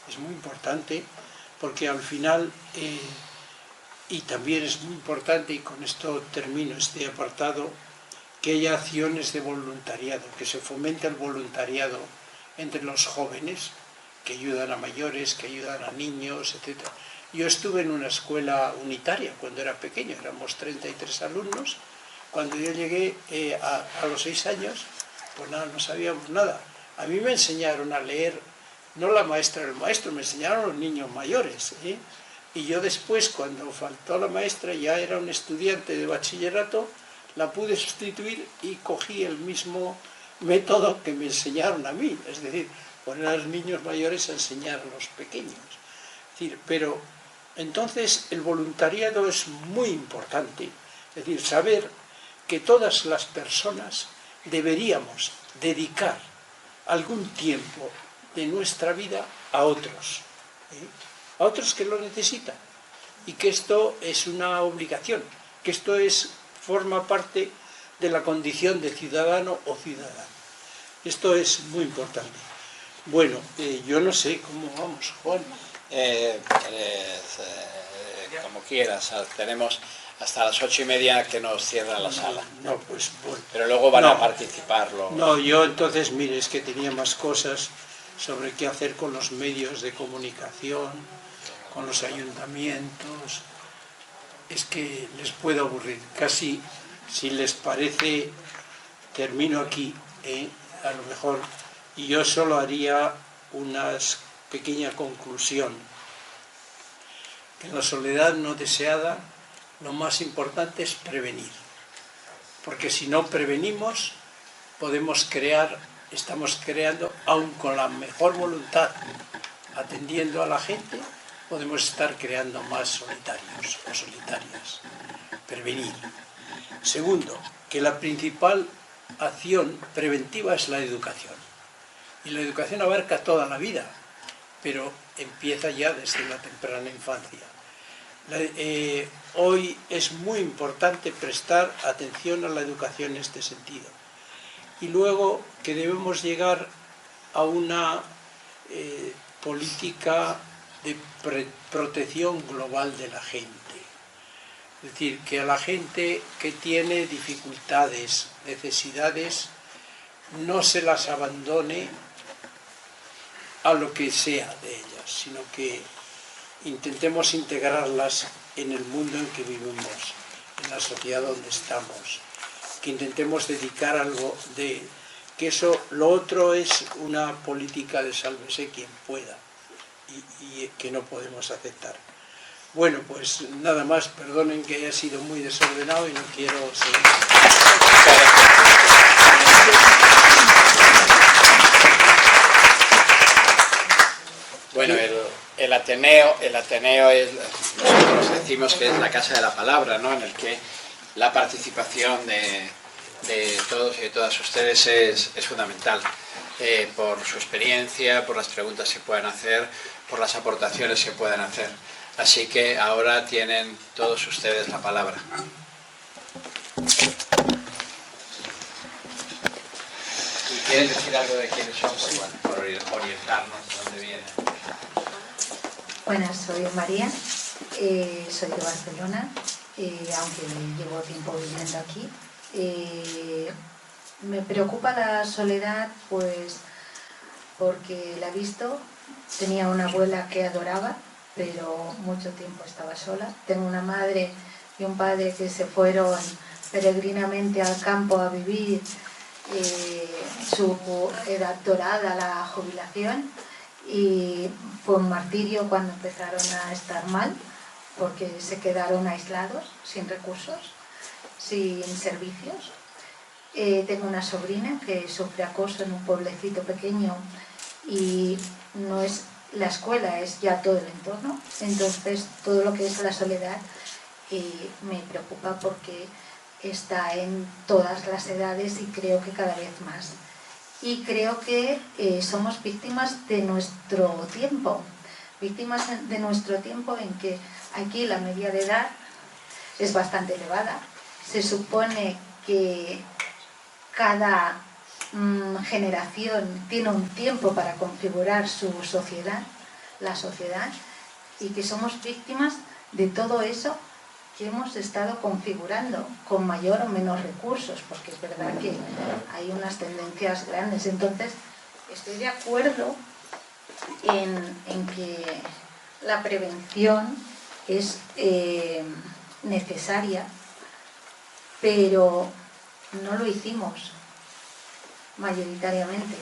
Es muy importante, porque al final, y también es muy importante, y con esto termino este apartado, que haya acciones de voluntariado, que se fomente el voluntariado entre los jóvenes, que ayudan a mayores, que ayudan a niños, etc. Yo estuve en una escuela unitaria cuando era pequeño, éramos 33 alumnos. Cuando yo llegué a los 6 años, pues nada, no sabíamos nada. A mí me enseñaron a leer, no la maestra, el maestro, me enseñaron los niños mayores, Y yo después, cuando faltó la maestra, ya era un estudiante de bachillerato, la pude sustituir y cogí el mismo método que me enseñaron a mí, es decir, poner a los niños mayores a enseñar a los pequeños. Es decir, pero entonces el voluntariado es muy importante, es decir, saber que todas las personas deberíamos dedicar algún tiempo de nuestra vida a otros que lo necesitan, y que esto es una obligación, que esto forma parte de la condición de ciudadano o ciudadana. Esto es muy importante. Bueno, yo no sé cómo vamos, Juan. Como quieras, tenemos hasta las 8:30 que nos cierra la sala. No, pues bueno. Pero luego van a participar. No, yo entonces, mire, es que tenía más cosas sobre qué hacer con los medios de comunicación, con los ayuntamientos. Es que les puedo aburrir. Casi, si les parece, termino aquí, a lo mejor, y yo solo haría una pequeña conclusión. Que en la soledad no deseada, lo más importante es prevenir. Porque si no prevenimos, estamos creando, aun con la mejor voluntad, atendiendo a la gente, podemos estar creando más solitarios o solitarias. Prevenir. Segundo, que la principal acción preventiva es la educación. Y la educación abarca toda la vida, pero empieza ya desde la temprana infancia. Hoy es muy importante prestar atención a la educación en este sentido. Y luego que debemos llegar a una política de protección global de la gente. Es decir, que a la gente que tiene dificultades, necesidades, no se las abandone a lo que sea de ellas, sino que intentemos integrarlas en el mundo en que vivimos, en la sociedad donde estamos, que intentemos dedicar algo de... que eso, lo otro es una política de sálvese quien pueda, y que no podemos aceptar. Bueno, pues nada más, perdonen que haya sido muy desordenado y no quiero seguir. Bueno, el Ateneo es, nosotros decimos que es la casa de la palabra, ¿no? En el que la participación de todos y de todas ustedes es fundamental, por su experiencia, por las preguntas que puedan hacer, por las aportaciones que puedan hacer. Así que ahora tienen todos ustedes la palabra. ¿Y quieren decir algo de quiénes son? Pues bueno, por orientarnos de dónde vienen. Buenas, soy María, soy de Barcelona, aunque llevo tiempo viviendo aquí. Me preocupa la soledad, pues porque la he visto. Tenía una abuela que adoraba, pero mucho tiempo estaba sola. Tengo una madre y un padre que se fueron peregrinamente al campo a vivir su edad dorada, la jubilación, y fue un martirio cuando empezaron a estar mal, porque se quedaron aislados, sin recursos, sin servicios. Tengo una sobrina que sufre acoso en un pueblecito pequeño y no es la escuela, es ya todo el entorno. Entonces todo lo que es la soledad me preocupa porque está en todas las edades y creo que cada vez más. Y creo que somos víctimas de nuestro tiempo, en que aquí la media de edad es bastante elevada. Se supone que cada generación tiene un tiempo para configurar su sociedad, la sociedad, y que somos víctimas de todo eso que hemos estado configurando con mayor o menos recursos, porque es verdad que hay unas tendencias grandes. Entonces, estoy de acuerdo en que la prevención es necesaria, pero no lo hicimos mayoritariamente.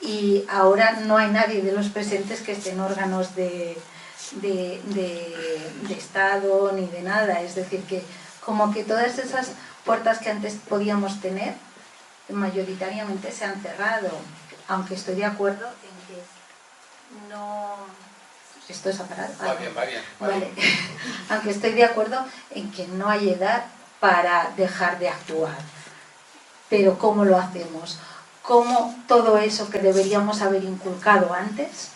Y ahora no hay nadie de los presentes que esté en órganos de Estado ni de nada. Es decir, que como que todas esas puertas que antes podíamos tener mayoritariamente se han cerrado, aunque estoy de acuerdo en que no... ¿Esto es aparato? Va bien. Vale. Aunque estoy de acuerdo en que no hay edad para dejar de actuar, pero ¿cómo lo hacemos? ¿Cómo todo eso que deberíamos haber inculcado antes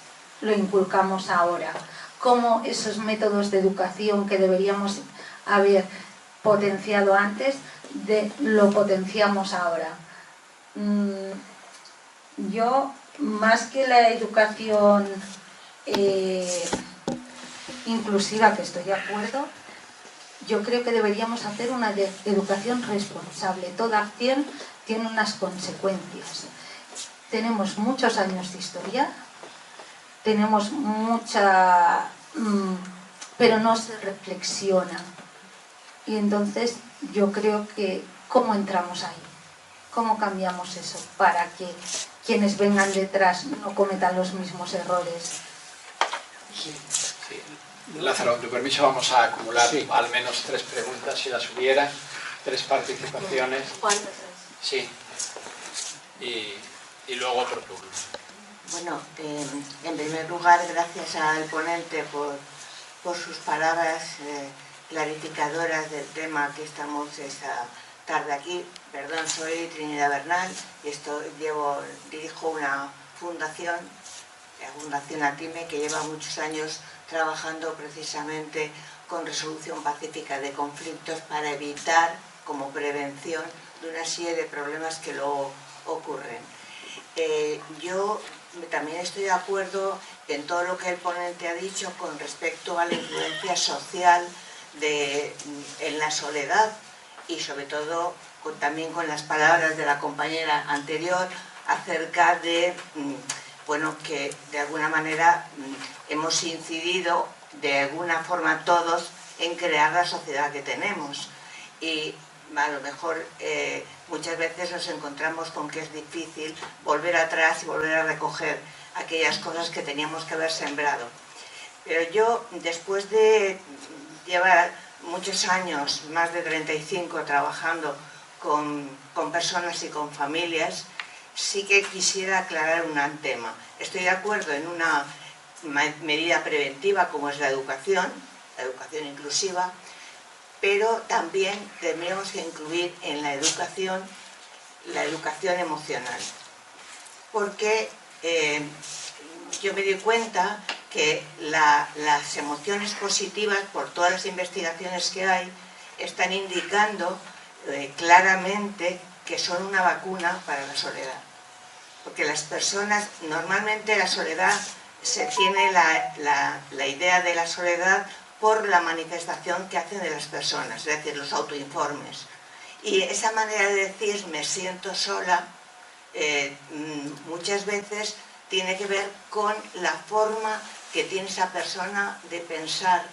lo inculcamos ahora? ¿Cómo esos métodos de educación que deberíamos haber potenciado antes lo potenciamos ahora? Yo, más que la educación inclusiva, que estoy de acuerdo, yo creo que deberíamos hacer una educación responsable. Toda acción tiene unas consecuencias. Tenemos muchos años de historia, tenemos mucha... pero no se reflexiona. Y entonces yo creo que ¿cómo entramos ahí? ¿Cómo cambiamos eso para que quienes vengan detrás no cometan los mismos errores? Sí. Lázaro, con tu permiso vamos a acumular al menos 3 preguntas, si las hubiera, 3 participaciones. ¿Cuántas? Sí. Y luego otro turno. Bueno, en primer lugar, gracias al ponente por sus palabras clarificadoras del tema que estamos esta tarde aquí. Perdón, soy Trinidad Bernal y dirijo una fundación, la Fundación Atime, que lleva muchos años trabajando precisamente con resolución pacífica de conflictos para evitar, como prevención, de una serie de problemas que luego ocurren. Yo también estoy de acuerdo en todo lo que el ponente ha dicho con respecto a la influencia social en la soledad y sobre todo también con las palabras de la compañera anterior acerca de que de alguna manera hemos incidido de alguna forma todos en crear la sociedad que tenemos y a lo mejor muchas veces nos encontramos con que es difícil volver atrás y volver a recoger aquellas cosas que teníamos que haber sembrado. Pero yo, después de llevar muchos años, más de 35, trabajando con personas y con familias, sí que quisiera aclarar un tema. Estoy de acuerdo en una medida preventiva como es la educación inclusiva, pero también tenemos que incluir en la educación emocional. Porque yo me doy cuenta que las emociones positivas, por todas las investigaciones que hay, están indicando claramente que son una vacuna para la soledad. Porque las personas, normalmente la soledad, se tiene la idea de la soledad por la manifestación que hacen de las personas, es decir, los autoinformes. Y esa manera de decir me siento sola, muchas veces tiene que ver con la forma que tiene esa persona de pensar,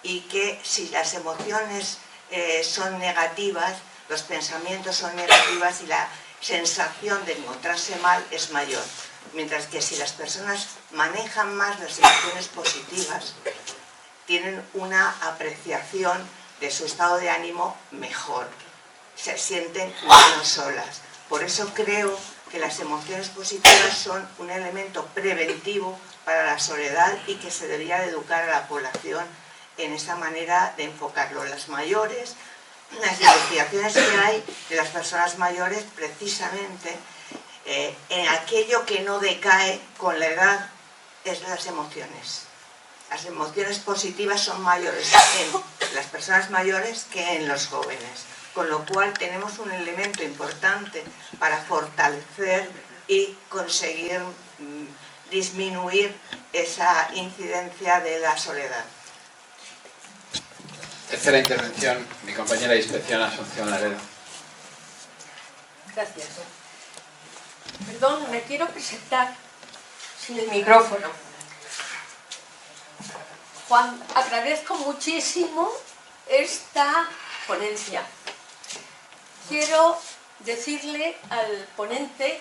y que si las emociones son negativas, los pensamientos son negativos y la sensación de encontrarse mal es mayor. Mientras que si las personas manejan más las emociones positivas, tienen una apreciación de su estado de ánimo mejor, se sienten menos solas. Por eso creo que las emociones positivas son un elemento preventivo para la soledad y que se debería de educar a la población en esa manera de enfocarlo. Las mayores, las investigaciones que hay de las personas mayores, precisamente en aquello que no decae con la edad es las emociones. Las emociones positivas son mayores en las personas mayores que en los jóvenes, con lo cual tenemos un elemento importante para fortalecer y conseguir disminuir esa incidencia de la soledad. Tercera intervención, mi compañera de inspección, Asunción Laredo. Gracias. Perdón, me quiero presentar sin el micrófono. Juan, agradezco muchísimo esta ponencia. Quiero decirle al ponente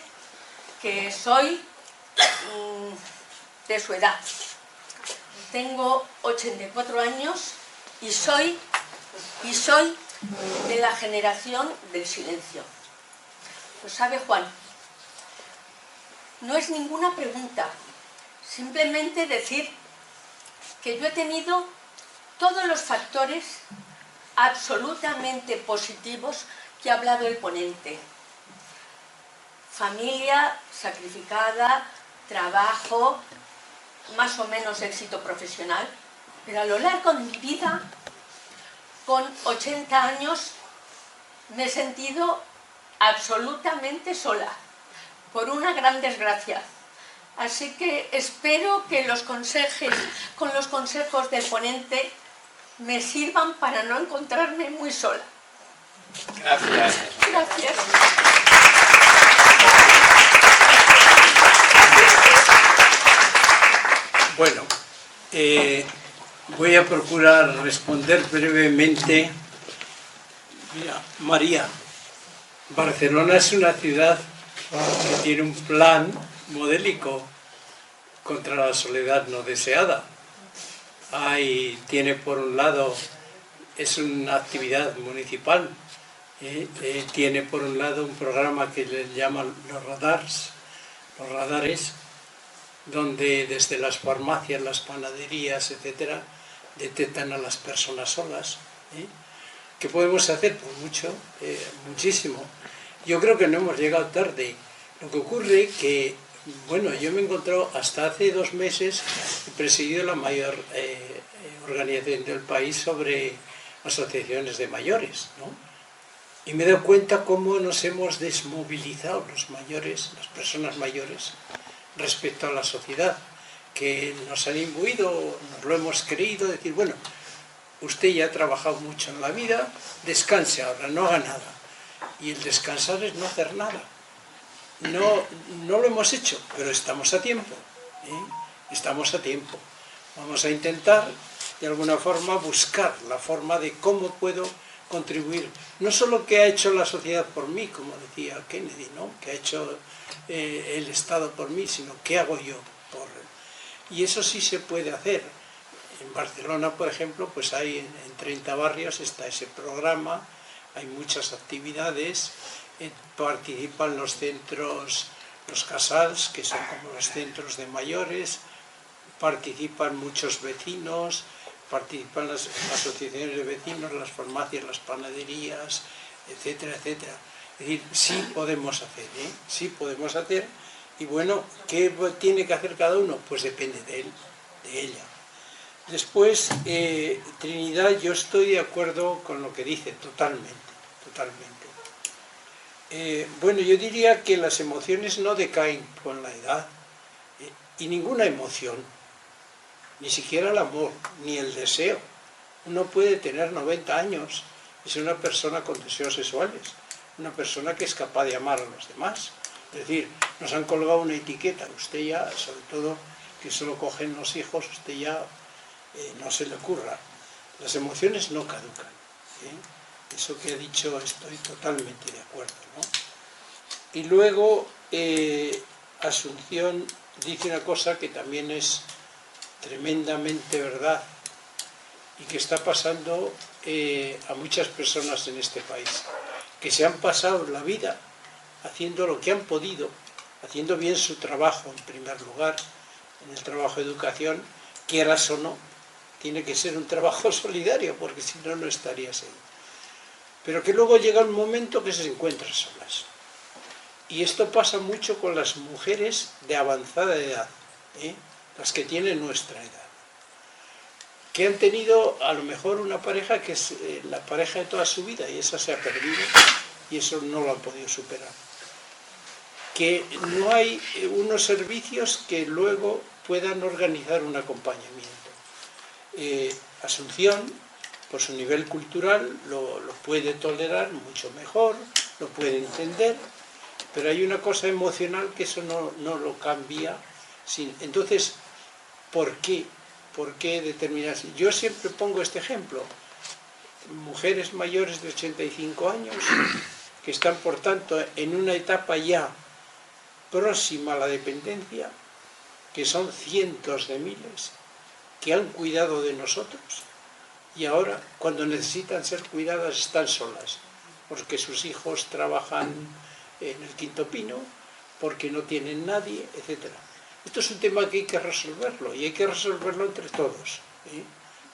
que soy de su edad. Tengo 84 años y soy de la generación del silencio. ¿Lo sabe Juan? No es ninguna pregunta, simplemente decir que yo he tenido todos los factores absolutamente positivos que ha hablado el ponente. Familia sacrificada, trabajo, más o menos éxito profesional, pero a lo largo de mi vida, con 80 años, me he sentido absolutamente sola, por una gran desgracia. Así que espero que con los consejos del ponente me sirvan para no encontrarme muy sola. Gracias. Gracias. Bueno, voy a procurar responder brevemente. Mira, María, Barcelona es una ciudad que tiene un plan modélico contra la soledad no deseada. Tiene por un lado, es una actividad municipal, tiene por un lado un programa que le llaman los radares, donde desde las farmacias, las panaderías, etcétera, detectan a las personas solas. ¿Qué podemos hacer? Pues muchísimo. Yo creo que no hemos llegado tarde. Lo que ocurre que, bueno, yo me he encontrado hasta hace 2 meses, he presidido la mayor organización del país sobre asociaciones de mayores, ¿no? Y me he dado cuenta cómo nos hemos desmovilizado los mayores, las personas mayores, respecto a la sociedad, que nos han imbuido, nos lo hemos creído, decir, bueno, usted ya ha trabajado mucho en la vida, descanse ahora, no haga nada. Y el descansar es no hacer nada. No lo hemos hecho, pero estamos a tiempo. Estamos a tiempo. Vamos a intentar, de alguna forma, buscar la forma de cómo puedo contribuir. No solo qué ha hecho la sociedad por mí, como decía Kennedy, ¿no? Que ha hecho el Estado por mí, sino qué hago yo por él. Y eso sí se puede hacer. En Barcelona, por ejemplo, pues hay en 30 barrios está ese programa, hay muchas actividades, participan los centros, los casals, que son como los centros de mayores, participan muchos vecinos, participan las asociaciones de vecinos, las farmacias, las panaderías, etcétera, etcétera. Es decir, sí podemos hacer, sí podemos hacer, y bueno, ¿qué tiene que hacer cada uno? Pues depende de él, de ella. Después, Trinidad, yo estoy de acuerdo con lo que dice, totalmente, totalmente. Bueno, yo diría que las emociones no decaen con la edad, y ninguna emoción, ni siquiera el amor, ni el deseo. Uno puede tener 90 años y ser una persona con deseos sexuales, una persona que es capaz de amar a los demás. Es decir, nos han colgado una etiqueta, usted ya, sobre todo que solo cogen los hijos, usted ya no se le ocurra. Las emociones no caducan. Eso que ha dicho estoy totalmente de acuerdo, ¿no? Y luego Asunción dice una cosa que también es tremendamente verdad y que está pasando a muchas personas en este país, que se han pasado la vida haciendo lo que han podido, haciendo bien su trabajo en primer lugar, en el trabajo de educación, quieras o no, tiene que ser un trabajo solidario, porque si no, no estarías ahí. Pero que luego llega un momento que se encuentran solas. Y esto pasa mucho con las mujeres de avanzada edad, las que tienen nuestra edad, que han tenido a lo mejor una pareja que es la pareja de toda su vida, y esa se ha perdido, y eso no lo han podido superar. Que no hay unos servicios que luego puedan organizar un acompañamiento. Asunción, por su nivel cultural, lo puede tolerar mucho mejor, lo puede entender, pero hay una cosa emocional que eso no lo cambia. Entonces, ¿por qué? ¿Por qué determinadas? Yo siempre pongo este ejemplo. Mujeres mayores de 85 años que están, por tanto, en una etapa ya próxima a la dependencia, que son cientos de miles, que han cuidado de nosotros y ahora, cuando necesitan ser cuidadas, están solas, porque sus hijos trabajan en el Quinto Pino, porque no tienen nadie, etc. Esto es un tema que hay que resolverlo, y hay que resolverlo entre todos,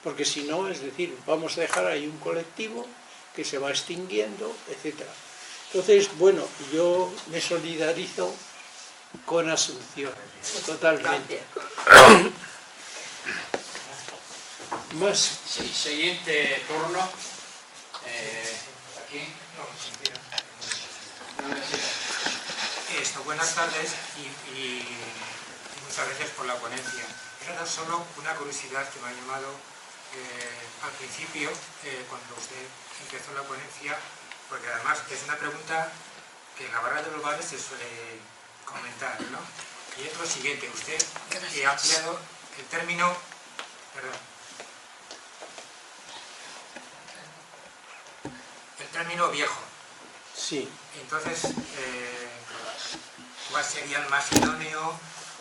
porque si no, es decir, vamos a dejar ahí un colectivo que se va extinguiendo, etc. Entonces, bueno, yo me solidarizo con Asunción, totalmente. Más. Sí, siguiente turno. Aquí. Buenas tardes y muchas gracias por la ponencia. Era solo una curiosidad que me ha llamado al principio, cuando usted empezó la ponencia, porque además es una pregunta que en la barra de los bares se suele comentar, ¿no? Y es lo siguiente, usted ha empleado el término, viejo. Sí. Entonces, ¿cuál sería el más idóneo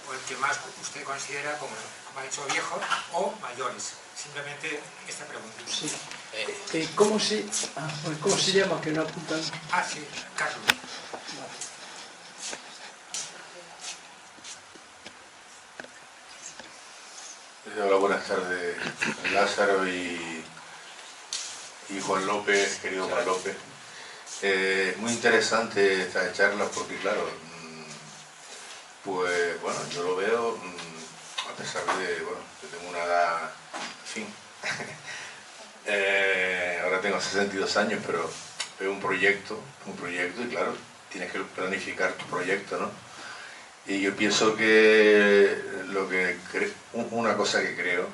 o el que más usted considera, como ha dicho, viejo o mayores? Simplemente esta pregunta. Sí. ¿Cómo se llama? Que no apuntan. Ah, sí, Carlos. Hola, buenas tardes, Lázaro y Juan López, querido Juan López. Muy interesante esta charla porque, claro, pues bueno, yo lo veo, a pesar de, bueno, que tengo una edad, en fin, ahora tengo 62 años, pero es un proyecto y claro, tienes que planificar tu proyecto, ¿no? Y yo pienso que una cosa que creo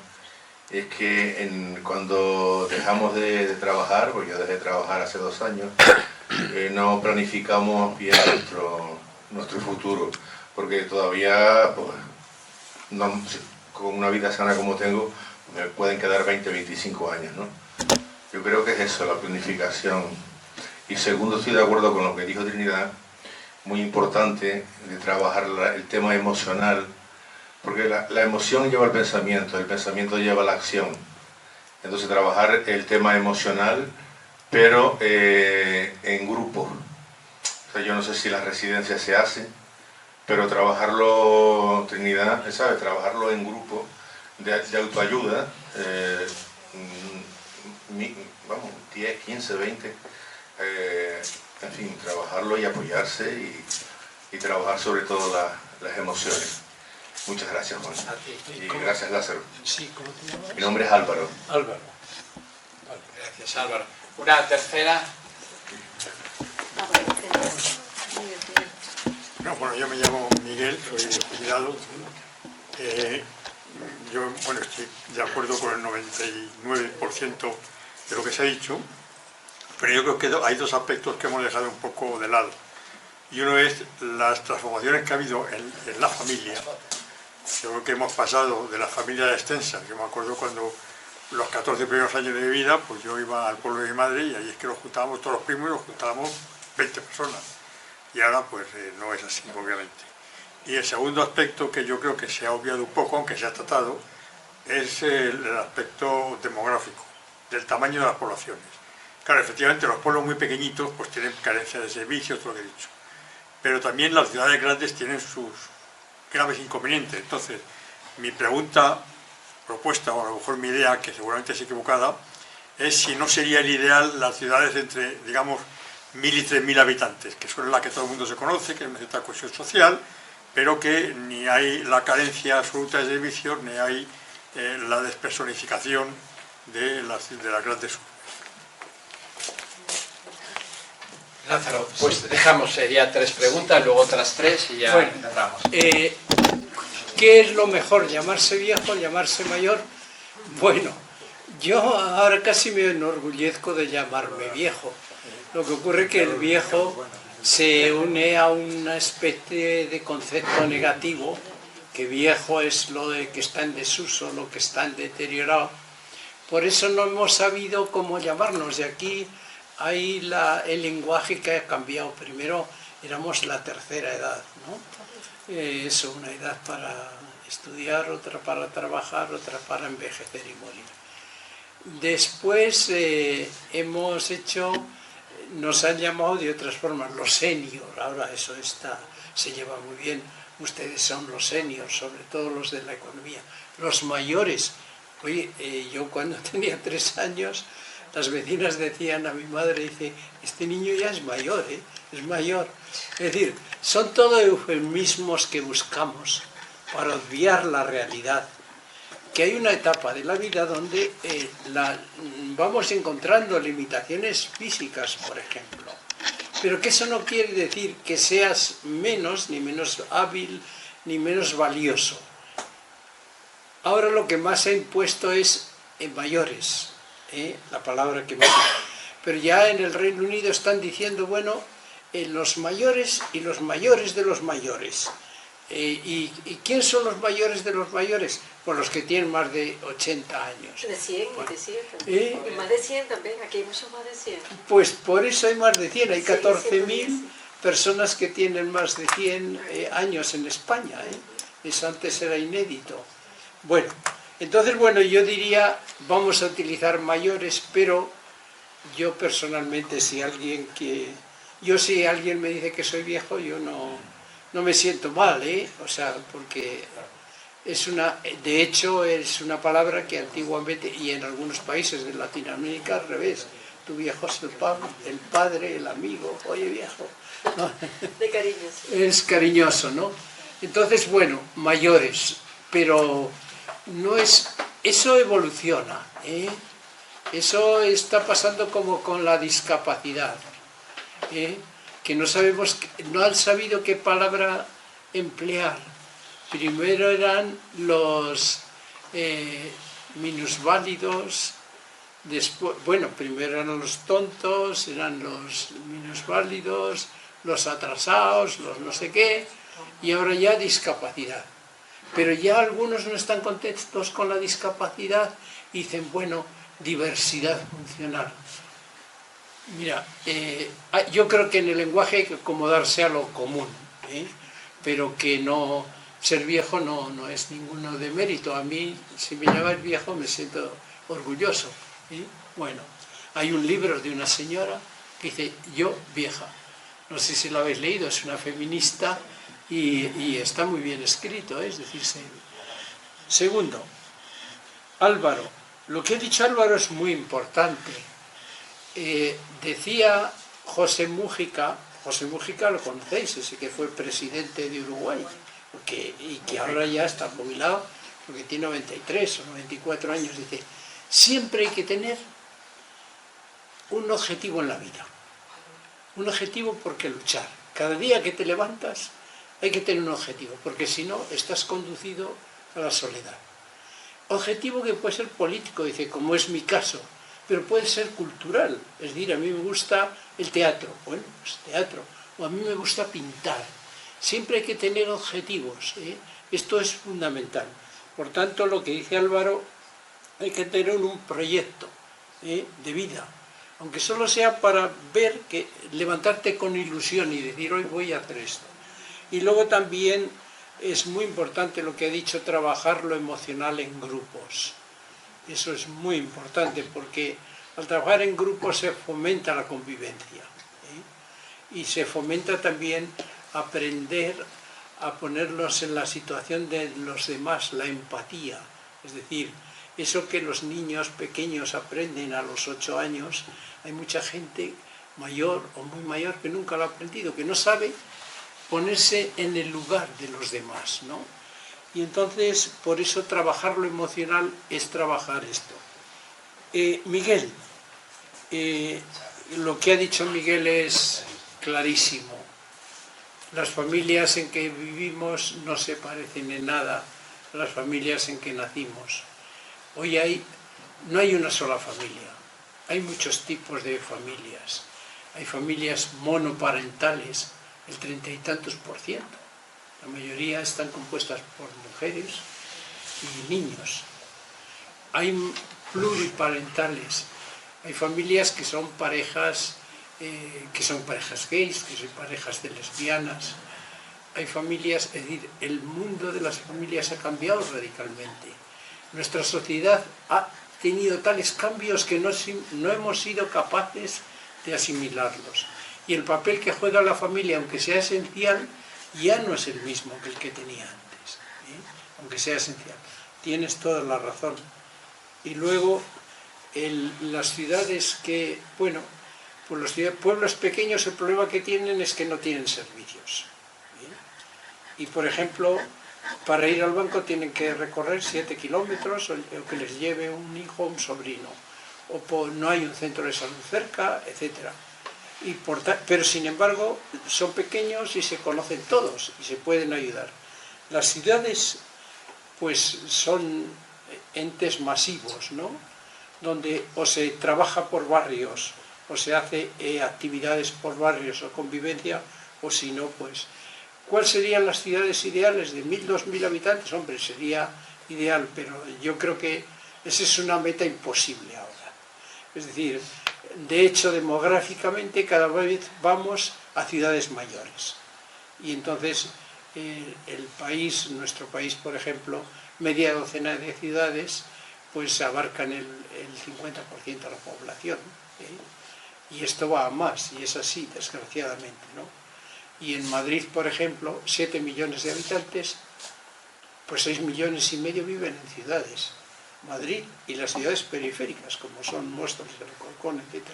es que cuando dejamos de trabajar, porque yo dejé de trabajar hace 2 años, no planificamos bien nuestro futuro, porque todavía, pues, con una vida sana como tengo, me pueden quedar 20, 25 años, ¿no? Yo creo que es eso, la planificación. Y segundo, estoy de acuerdo con lo que dijo Trinidad, muy importante de trabajar el tema emocional, porque la emoción lleva al pensamiento, el pensamiento lleva a la acción. Entonces trabajar el tema emocional, pero en grupo. O sea, yo no sé si la residencia se hace, pero trabajarlo, Trinidad, ¿sabes? Trabajarlo en grupo de autoayuda, vamos, 10, 15, 20, en fin, trabajarlo y apoyarse y trabajar sobre todo las emociones. Muchas gracias, Juan. Y gracias, Lázaro. Sí, ¿cómo te llamas? Mi nombre es Álvaro. Álvaro. Gracias, Álvaro. Una tercera. No, bueno, yo me llamo Miguel, soy jubilado. Yo, bueno, estoy de acuerdo con el 99% de lo que se ha dicho, pero yo creo que hay dos aspectos que hemos dejado un poco de lado. Y uno es las transformaciones que ha habido en la familia. Yo creo que hemos pasado de la familia extensa. Yo me acuerdo cuando los 14 primeros años de mi vida, pues yo iba al pueblo de mi madre y ahí es que nos juntábamos todos los primos y nos juntábamos 20 personas. Y ahora pues no es así, obviamente. Y el segundo aspecto que yo creo que se ha obviado un poco, aunque se ha tratado, es el aspecto demográfico, del tamaño de las poblaciones. Claro, efectivamente los pueblos muy pequeñitos pues tienen carencia de servicios, todo lo que he dicho. Pero también las ciudades grandes tienen sus graves inconvenientes. Entonces, mi propuesta, o a lo mejor mi idea, que seguramente es equivocada, es si no sería el ideal las ciudades entre, digamos, 1.000 y 3.000 habitantes, que son las que todo el mundo se conoce, que hay una cierta cohesión social, pero que ni hay la carencia absoluta de servicios, ni hay la despersonificación de las grandes urbes. Lázaro, pues dejamos ya 3 preguntas, luego otras 3 y ya cerramos. ¿Qué es lo mejor, llamarse viejo, llamarse mayor? Bueno, yo ahora casi me enorgullezco de llamarme viejo. Lo que ocurre es que el viejo se une a una especie de concepto negativo, que viejo es lo de que está en desuso, lo que está en deteriorado. Por eso no hemos sabido cómo llamarnos, y aquí hay el lenguaje que ha cambiado. Primero éramos la tercera edad, ¿no? Eso, una edad para estudiar, otra para trabajar, otra para envejecer y morir. Después nos han llamado de otras formas, los seniors. Ahora eso se lleva muy bien. Ustedes son los seniors, sobre todo los de la economía. Los mayores. Oye, yo cuando tenía 3 años, las vecinas decían a mi madre, dice, este niño ya es mayor, es mayor. Es decir, son todos eufemismos que buscamos para obviar la realidad. Que hay una etapa de la vida donde vamos encontrando limitaciones físicas, por ejemplo. Pero que eso no quiere decir que seas menos, ni menos hábil, ni menos valioso. Ahora lo que más se ha impuesto es mayores, la palabra que más. Pero ya en el Reino Unido están diciendo, bueno, los mayores y los mayores de los mayores. ¿Y quién son los mayores de los mayores? Pues los que tienen más de 80 años. De 100, bueno, de 100 también. Más de 100 también, aquí hay muchos más de 100. Pues por eso hay más de 100, hay 14.000 sí. personas que tienen más de 100 años en España. Eso antes era inédito. Bueno, entonces, yo diría, vamos a utilizar mayores, pero yo personalmente, si alguien me dice que soy viejo, yo no me siento mal, o sea, porque de hecho es una palabra que antiguamente, y en algunos países de Latinoamérica al revés, tu viejo es el padre, el amigo, oye viejo, ¿no? De cariño. Sí. Es cariñoso, ¿no? Entonces, mayores, pero no es, eso evoluciona, eso está pasando como con la discapacidad, que no han sabido qué palabra emplear. Primero eran los minusválidos, después, primero eran los tontos, eran los minusválidos, los atrasados, los no sé qué, y ahora ya discapacidad. Pero ya algunos no están contentos con la discapacidad y dicen, diversidad funcional. Mira, yo creo que en el lenguaje hay que acomodarse a lo común, pero que no ser viejo no es ninguno de mérito. A mí, si me llamáis viejo, me siento orgulloso. Bueno, hay un libro de una señora que dice Yo vieja. No sé si lo habéis leído, es una feminista y está muy bien escrito, es decir, segundo, Álvaro. Lo que ha dicho Álvaro es muy importante. Decía José Mújica lo conocéis, ese que fue presidente de Uruguay, y que ahora ya está jubilado, porque tiene 93 o 94 años, dice, siempre hay que tener un objetivo en la vida, un objetivo por qué luchar. Cada día que te levantas hay que tener un objetivo, porque si no estás conducido a la soledad. Objetivo que puede ser político, dice, como es mi caso, pero puede ser cultural, es decir, a mí me gusta el teatro, bueno, pues teatro, o a mí me gusta pintar. Siempre hay que tener objetivos, esto es fundamental. Por tanto, lo que dice Álvaro, hay que tener un proyecto de vida, aunque solo sea para ver, levantarte con ilusión y decir, hoy voy a hacer esto. Y luego también es muy importante lo que ha dicho, trabajar lo emocional en grupos. Eso es muy importante porque al trabajar en grupos se fomenta la convivencia y se fomenta también aprender a ponerlos en la situación de los demás, la empatía. Es decir, eso que los niños pequeños aprenden a los 8 años, hay mucha gente mayor o muy mayor que nunca lo ha aprendido, que no sabe ponerse en el lugar de los demás, ¿no? Y entonces, por eso trabajar lo emocional es trabajar esto. Miguel, lo que ha dicho Miguel es clarísimo. Las familias en que vivimos no se parecen en nada a las familias en que nacimos. Hoy no hay una sola familia, hay muchos tipos de familias. Hay familias monoparentales, el 30 y tantos %. La mayoría están compuestas por mujeres y niños. Hay pluriparentales, hay familias que son parejas gays, que son parejas de lesbianas. Hay familias, es decir, el mundo de las familias ha cambiado radicalmente. Nuestra sociedad ha tenido tales cambios que no hemos sido capaces de asimilarlos. Y el papel que juega la familia, aunque sea esencial, ya no es el mismo que el que tenía antes, aunque sea esencial. Tienes toda la razón. Y luego, las ciudades que, bueno, pues los pueblos pequeños el problema que tienen es que no tienen servicios. Y por ejemplo, para ir al banco tienen que recorrer 7 kilómetros o que les lleve un hijo o un sobrino. O no hay un centro de salud cerca, etcétera. Pero sin embargo son pequeños y se conocen todos y se pueden ayudar. Las ciudades pues son entes masivos, ¿no? Donde o se trabaja por barrios o se hace actividades por barrios o convivencia, o si no, pues ¿cuáles serían las ciudades ideales de 1000, 2000 habitantes? Hombre, sería ideal, pero yo creo que esa es una meta imposible ahora. Es decir, de hecho, demográficamente cada vez vamos a ciudades mayores. Y entonces nuestro país, por ejemplo, media docena de ciudades, pues abarcan el 50% de la población. Y esto va a más, y es así, desgraciadamente, ¿no? Y en Madrid, por ejemplo, 7 millones de habitantes, pues 6,5 millones viven en ciudades. Madrid y las ciudades periféricas, como son Móstoles, Alcorcón, etc.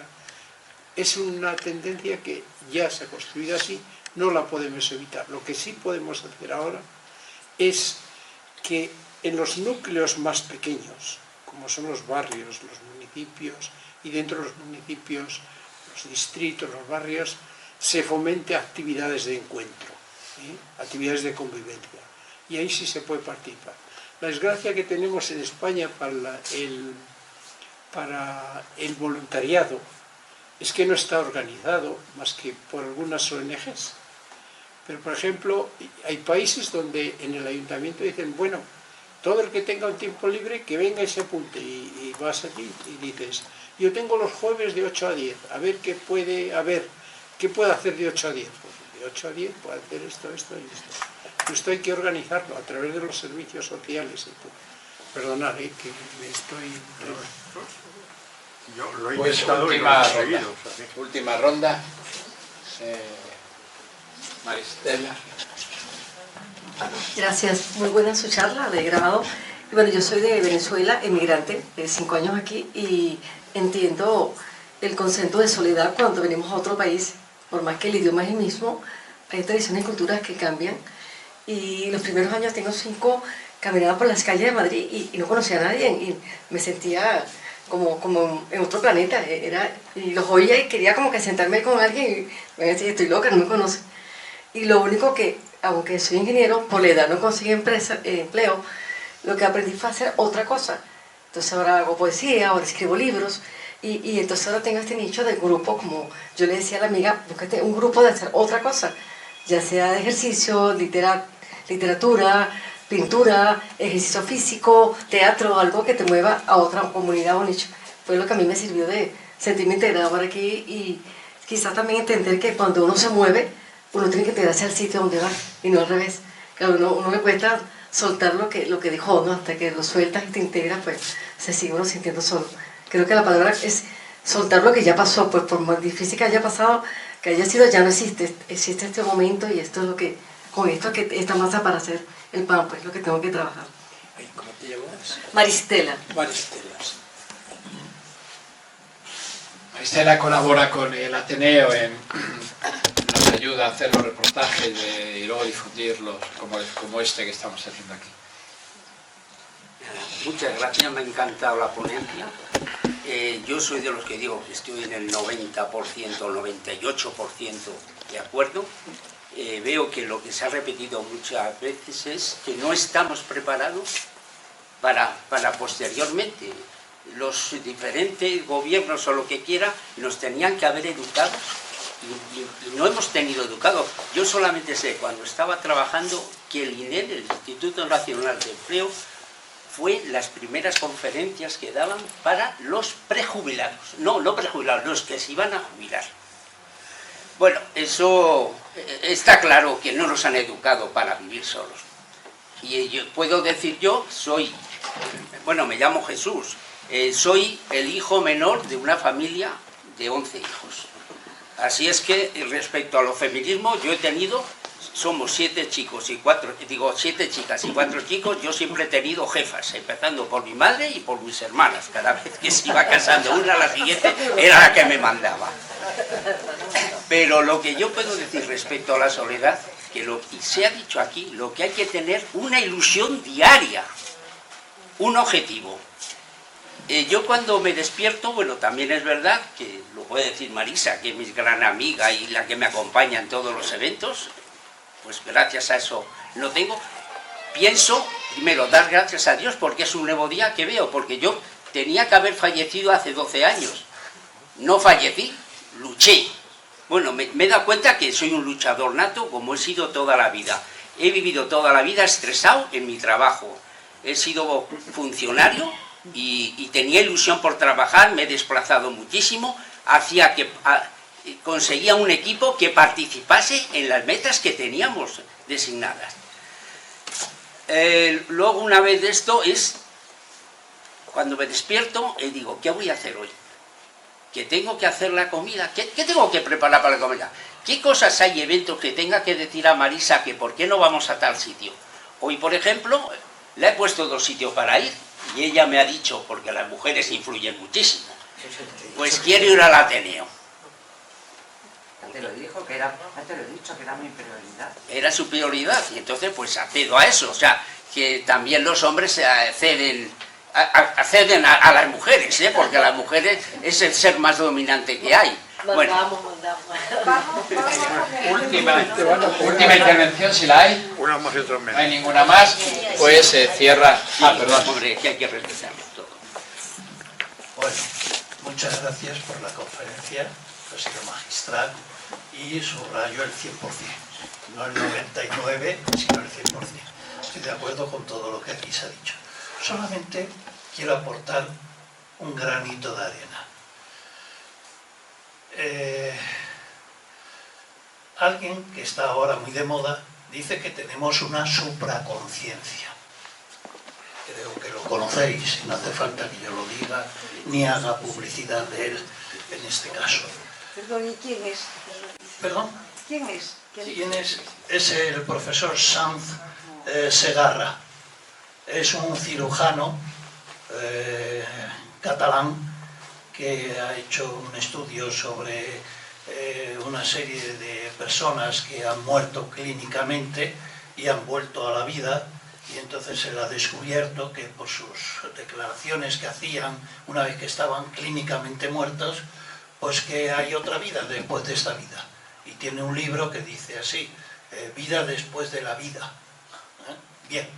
Es una tendencia que ya se ha construido así, no la podemos evitar. Lo que sí podemos hacer ahora es que en los núcleos más pequeños, como son los barrios, los municipios, y dentro de los municipios, los distritos, los barrios, se fomente actividades de encuentro, actividades de convivencia. Y ahí sí se puede participar. La desgracia que tenemos en España para el voluntariado es que no está organizado más que por algunas ONGs. Pero, por ejemplo, hay países donde en el ayuntamiento dicen, bueno, todo el que tenga un tiempo libre que venga y se apunte. Y vas allí y dices, yo tengo los jueves de 8 a 10, a ver qué puede hacer de 8 a 10. Pues de 8 a 10 puede hacer esto y esto. Esto hay que organizarlo a través de los servicios sociales y todo. Perdonad, que me estoy... Yo lo he Pues intentado y lo última he ronda. conseguido. O sea, que- Última ronda. Maristela. Gracias, muy buena su charla, la he grabado. Y bueno, yo soy de Venezuela, emigrante, de 5 años aquí, y entiendo el concepto de soledad cuando venimos a otro país, por más que el idioma es el mismo, hay tradiciones y culturas que cambian. Y los primeros años, tengo 5, caminaba por las calles de Madrid y no conocía a nadie, y me sentía como en otro planeta, y los oía y quería como que sentarme con alguien y me decía, estoy loca, no me conoce. Y lo único que, aunque soy ingeniero, por la edad no conseguí empleo, lo que aprendí fue a hacer otra cosa. Entonces ahora hago poesía, ahora escribo libros, y entonces ahora tengo este nicho de grupo, como yo le decía a la amiga, búscate un grupo de hacer otra cosa, ya sea de ejercicio, literatura, pintura, ejercicio físico, teatro, algo que te mueva a otra comunidad o nicho. Fue lo que a mí me sirvió de sentirme integrada por aquí, y quizás también entender que cuando uno se mueve, uno tiene que integrarse al sitio donde va, y no al revés. Que a uno le cuesta soltar lo que dijo, ¿no? Hasta que lo sueltas y te integras, pues se sigue uno sintiendo solo. Creo que la palabra es soltar lo que ya pasó, pues por más difícil que haya pasado, que haya sido, ya no existe. Existe este momento, y esto es lo que, con esto que esta masa para hacer el pan, pues lo que tengo que trabajar. ¿Cómo te llamas? Maristela. Maristela. Maristela colabora con el Ateneo, nos ayuda a hacer los reportajes y luego difundirlos como este que estamos haciendo aquí. Muchas gracias, me ha encantado la ponencia. Yo soy de los que digo que estoy en el 90%, 98% de acuerdo. Veo que lo que se ha repetido muchas veces es que no estamos preparados para posteriormente. Los diferentes gobiernos o lo que quiera nos tenían que haber educado y no hemos tenido educado. Yo solamente sé, cuando estaba trabajando, que el INE, el Instituto Nacional de Empleo, fue las primeras conferencias que daban para los prejubilados. No prejubilados, los que se iban a jubilar. Bueno, eso está claro que no nos han educado para vivir solos. Y yo puedo decir, yo soy, bueno, me llamo Jesús, soy el hijo menor de una familia de 11 hijos. Así es que respecto a los feminismos, yo he tenido, somos 7 chicos y 7 chicas y 4 chicos, yo siempre he tenido jefas, empezando por mi madre y por mis hermanas. Cada vez que se iba casando una, la siguiente era la que me mandaba. Pero lo que yo puedo decir respecto a la soledad, que se ha dicho aquí, lo que hay que tener una ilusión diaria, un objetivo. Yo cuando me despierto, bueno, también es verdad que lo puede decir Marisa, que es mi gran amiga y la que me acompaña en todos los eventos, pues gracias a eso lo tengo. Pienso, primero, dar gracias a Dios porque es un nuevo día que veo, porque yo tenía que haber fallecido hace 12 años. No fallecí, luché. Bueno, me he dado cuenta que soy un luchador nato como he sido toda la vida. He vivido toda la vida estresado en mi trabajo. He sido funcionario y tenía ilusión por trabajar, me he desplazado muchísimo, hacía que conseguía un equipo que participase en las metas que teníamos designadas. Luego, una vez de esto, es cuando me despierto y digo, ¿qué voy a hacer hoy? Que tengo que hacer la comida, ¿qué tengo que preparar para la comida? ¿Qué cosas hay, eventos que tenga que decir a Marisa que por qué no vamos a tal sitio? Hoy, por ejemplo, le he puesto 2 sitios para ir y ella me ha dicho, porque las mujeres influyen muchísimo, pues quiero ir al Ateneo. Te lo dijo, que era, te lo he dicho, que era mi prioridad. Era su prioridad y entonces pues accedo a eso, o sea, que también los hombres acceden a las mujeres, porque las mujeres es el ser más dominante que hay. Bueno. Última intervención, si la hay. Una más y otra menos. No hay ninguna más, pues se cierra. Perdón. Hombre, que hay que respetarlo todo. Bueno, muchas gracias por la conferencia, ha sido magistral, y subrayo el 100%, no el 99%, sino el 100%. Estoy de acuerdo con todo lo que aquí se ha dicho. Solamente quiero aportar un granito de arena. Alguien que está ahora muy de moda dice que tenemos una supraconciencia. Creo que lo conocéis, y no hace falta que yo lo diga, ni haga publicidad de él en este caso. Perdón, ¿y quién es? ¿Perdón? ¿Quién es? ¿Quién es? Es el profesor Sanz Segarra. Es un cirujano catalán que ha hecho un estudio sobre una serie de personas que han muerto clínicamente y han vuelto a la vida, y entonces él ha descubierto que por sus declaraciones que hacían una vez que estaban clínicamente muertos, pues que hay otra vida después de esta vida. Y tiene un libro que dice así, vida después de la vida. Bien,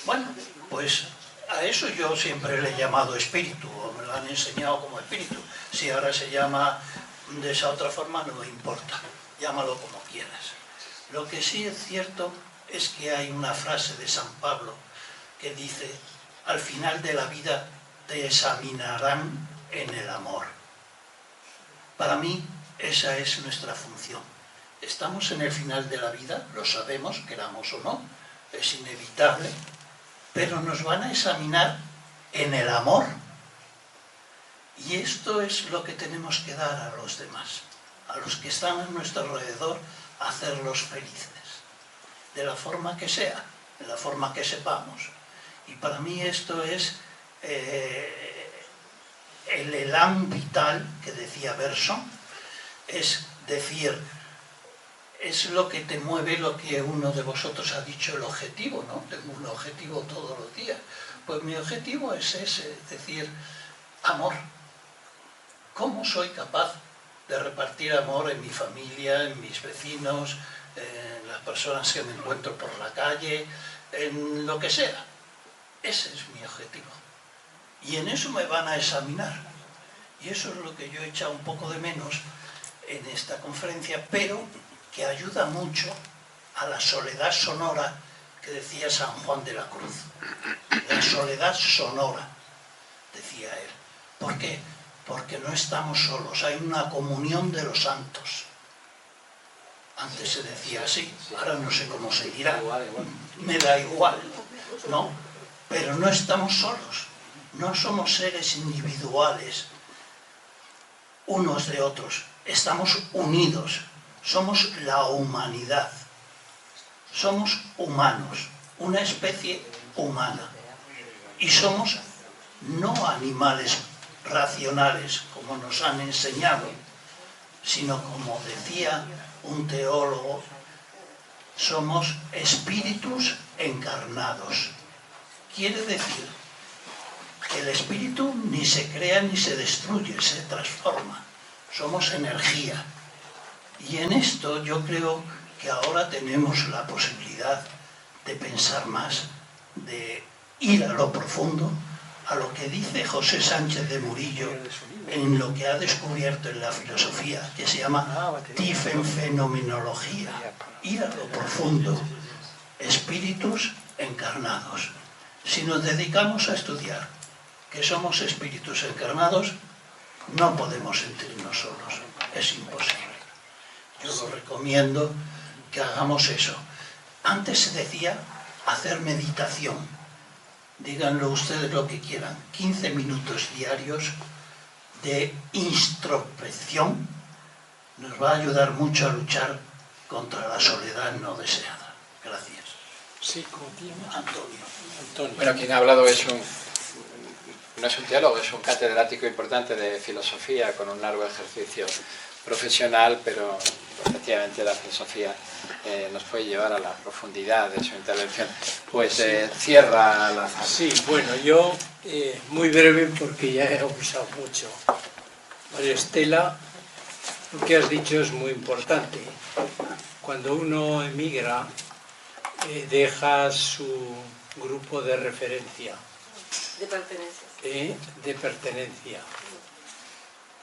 bueno, pues a eso yo siempre le he llamado espíritu, o me lo han enseñado como espíritu. Si ahora se llama de esa otra forma, no me importa, llámalo como quieras. Lo que sí es cierto es que hay una frase de San Pablo que dice, al final de la vida te examinarán en el amor. Para mí, esa es nuestra función. Estamos en el final de la vida, lo sabemos, queramos o no, es inevitable, pero nos van a examinar en el amor. Y esto es lo que tenemos que dar a los demás, a los que están a nuestro alrededor, hacerlos felices, de la forma que sea, de la forma que sepamos. Y para mí esto es el elán vital que decía Bergson, es decir, es lo que te mueve, lo que uno de vosotros ha dicho, el objetivo, ¿no? Tengo un objetivo todos los días. Pues mi objetivo es ese, es decir, amor. ¿Cómo soy capaz de repartir amor en mi familia, en mis vecinos, en las personas que me encuentro por la calle, en lo que sea? Ese es mi objetivo. Y en eso me van a examinar. Y eso es lo que yo he echado un poco de menos en esta conferencia, pero que ayuda mucho a la soledad sonora que decía San Juan de la Cruz. La soledad sonora, decía él. ¿Por qué? Porque no estamos solos, hay una comunión de los santos. Antes se decía así, ahora no sé cómo se dirá, me da igual, ¿no? Pero no estamos solos, no somos seres individuales unos de otros, estamos unidos, somos la humanidad, somos humanos, una especie humana, y somos no animales racionales, como nos han enseñado, sino como decía un teólogo, somos espíritus encarnados. Quiere decir que el espíritu ni se crea ni se destruye, se transforma. Somos energía. Y en esto yo creo que ahora tenemos la posibilidad de pensar más, de ir a lo profundo, a lo que dice José Sánchez de Murillo en lo que ha descubierto en la filosofía, que se llama Tiefenphänomenología, ir a lo profundo, espíritus encarnados. Si nos dedicamos a estudiar que somos espíritus encarnados, no podemos sentirnos solos, es imposible. Yo lo recomiendo que hagamos eso. Antes se decía hacer meditación. Díganlo ustedes lo que quieran, 15 minutos diarios de introspección nos va a ayudar mucho a luchar contra la soledad no deseada. Gracias. Sí, ¿cómo te llamas? Antonio. Bueno, quien ha hablado es no es un teólogo, es un catedrático importante de filosofía con un largo ejercicio profesional, pero efectivamente la filosofía nos puede llevar a la profundidad de su intervención. Pues cierra la sala. Sí, bueno, yo muy breve porque ya he abusado mucho. María Estela, lo que has dicho es muy importante. Cuando uno emigra, deja su grupo de referencia. De pertenencia. De pertenencia.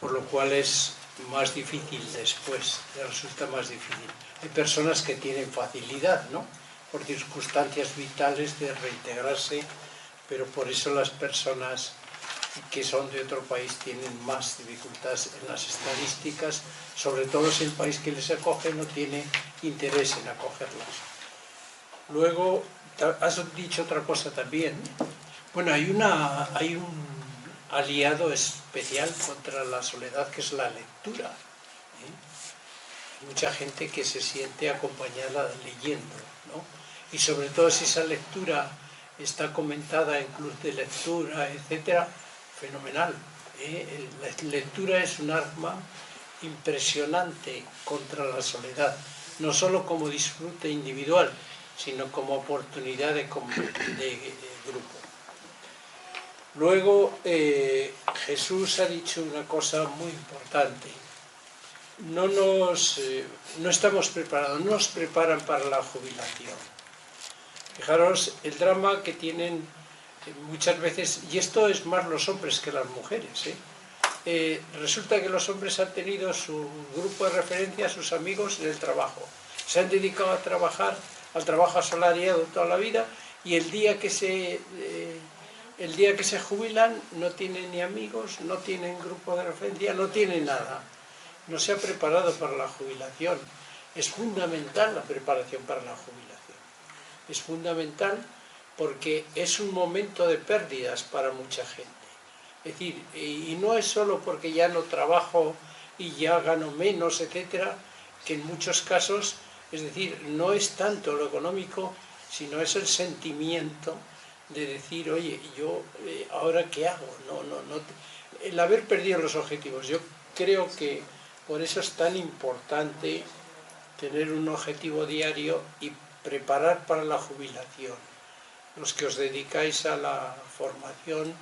Por lo cual es más difícil después, le resulta más difícil. Hay personas que tienen facilidad, ¿no?, por circunstancias vitales de reintegrarse, pero por eso las personas que son de otro país tienen más dificultades en las estadísticas, sobre todo si el país que les acoge no tiene interés en acogerlas. Luego, has dicho otra cosa también. Bueno, hay un aliado especial contra la soledad, que es la lectura. Hay mucha gente que se siente acompañada leyendo, ¿no? Y sobre todo si esa lectura está comentada en club de lectura, etcétera, fenomenal. La lectura es un arma impresionante contra la soledad, no solo como disfrute individual, sino como oportunidad de grupo. Luego, Jesús ha dicho una cosa muy importante. No estamos preparados, no nos preparan para la jubilación. Fijaros el drama que tienen muchas veces, y esto es más los hombres que las mujeres, resulta que los hombres han tenido su grupo de referencia, sus amigos en el trabajo. Se han dedicado a trabajar, al trabajo asalariado toda la vida, y el día que se jubilan no tienen ni amigos, no tienen grupo de referencia, no tienen nada. No se ha preparado para la jubilación. Es fundamental la preparación para la jubilación. Es fundamental porque es un momento de pérdidas para mucha gente. Es decir, y no es solo porque ya no trabajo y ya gano menos, etcétera, que en muchos casos, es decir, no es tanto lo económico, sino es el sentimiento de decir, oye, yo ahora qué hago, el haber perdido los objetivos. Yo creo que por eso es tan importante tener un objetivo diario y preparar para la jubilación. Los que os dedicáis a la formación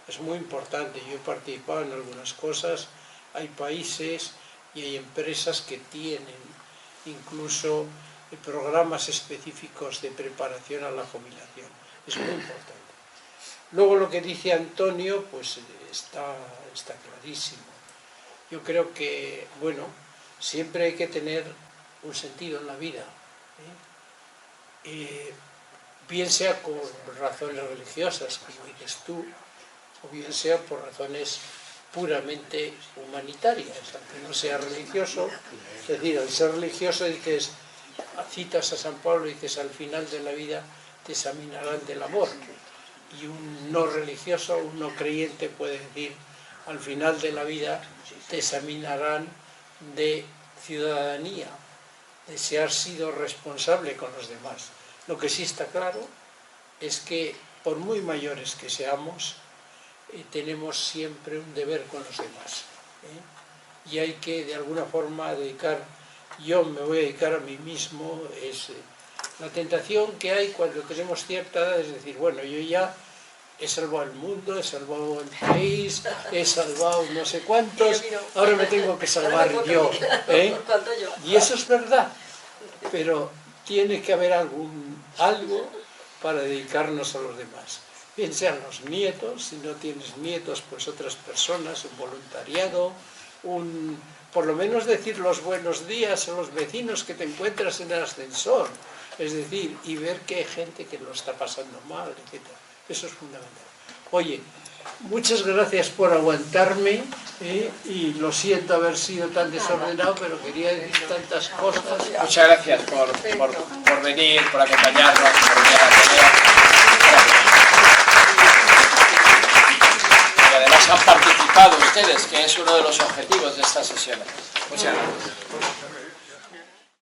es muy importante. Yo he participado en algunas cosas, hay países y hay empresas que tienen incluso programas específicos de preparación a la jubilación. Es muy importante. Luego lo que dice Antonio, pues está clarísimo. Yo creo que, bueno, siempre hay que tener un sentido en la vida, bien sea por razones religiosas, como dices tú, o bien sea por razones puramente humanitarias, aunque no sea religioso. Es decir, al ser religioso dices, citas a San Pablo y dices, al final de la vida te examinarán del amor. Y un no religioso, un no creyente puede decir, al final de la vida te examinarán de ciudadanía, de si has sido responsable con los demás. Lo que sí está claro es que, por muy mayores que seamos, tenemos siempre un deber con los demás. Y hay que, de alguna forma, yo me voy a dedicar a mí mismo. Es la tentación que hay cuando tenemos cierta edad, es decir, bueno, yo ya he salvado el mundo, he salvado el país, he salvado no sé cuántos, ahora me tengo que salvar yo. Y eso es verdad, pero tiene que haber algo para dedicarnos a los demás. Bien sean los nietos, si no tienes nietos, pues otras personas, un voluntariado, por lo menos decir los buenos días a los vecinos que te encuentras en el ascensor, es decir, y ver que hay gente que lo está pasando mal, etc. Eso es fundamental. Oye, muchas gracias por aguantarme, y lo siento haber sido tan desordenado, pero quería decir tantas cosas. Muchas gracias por venir, por acompañarnos, por venir a la y además han participado ustedes, que es uno de los objetivos de estas sesiones. Muchas gracias.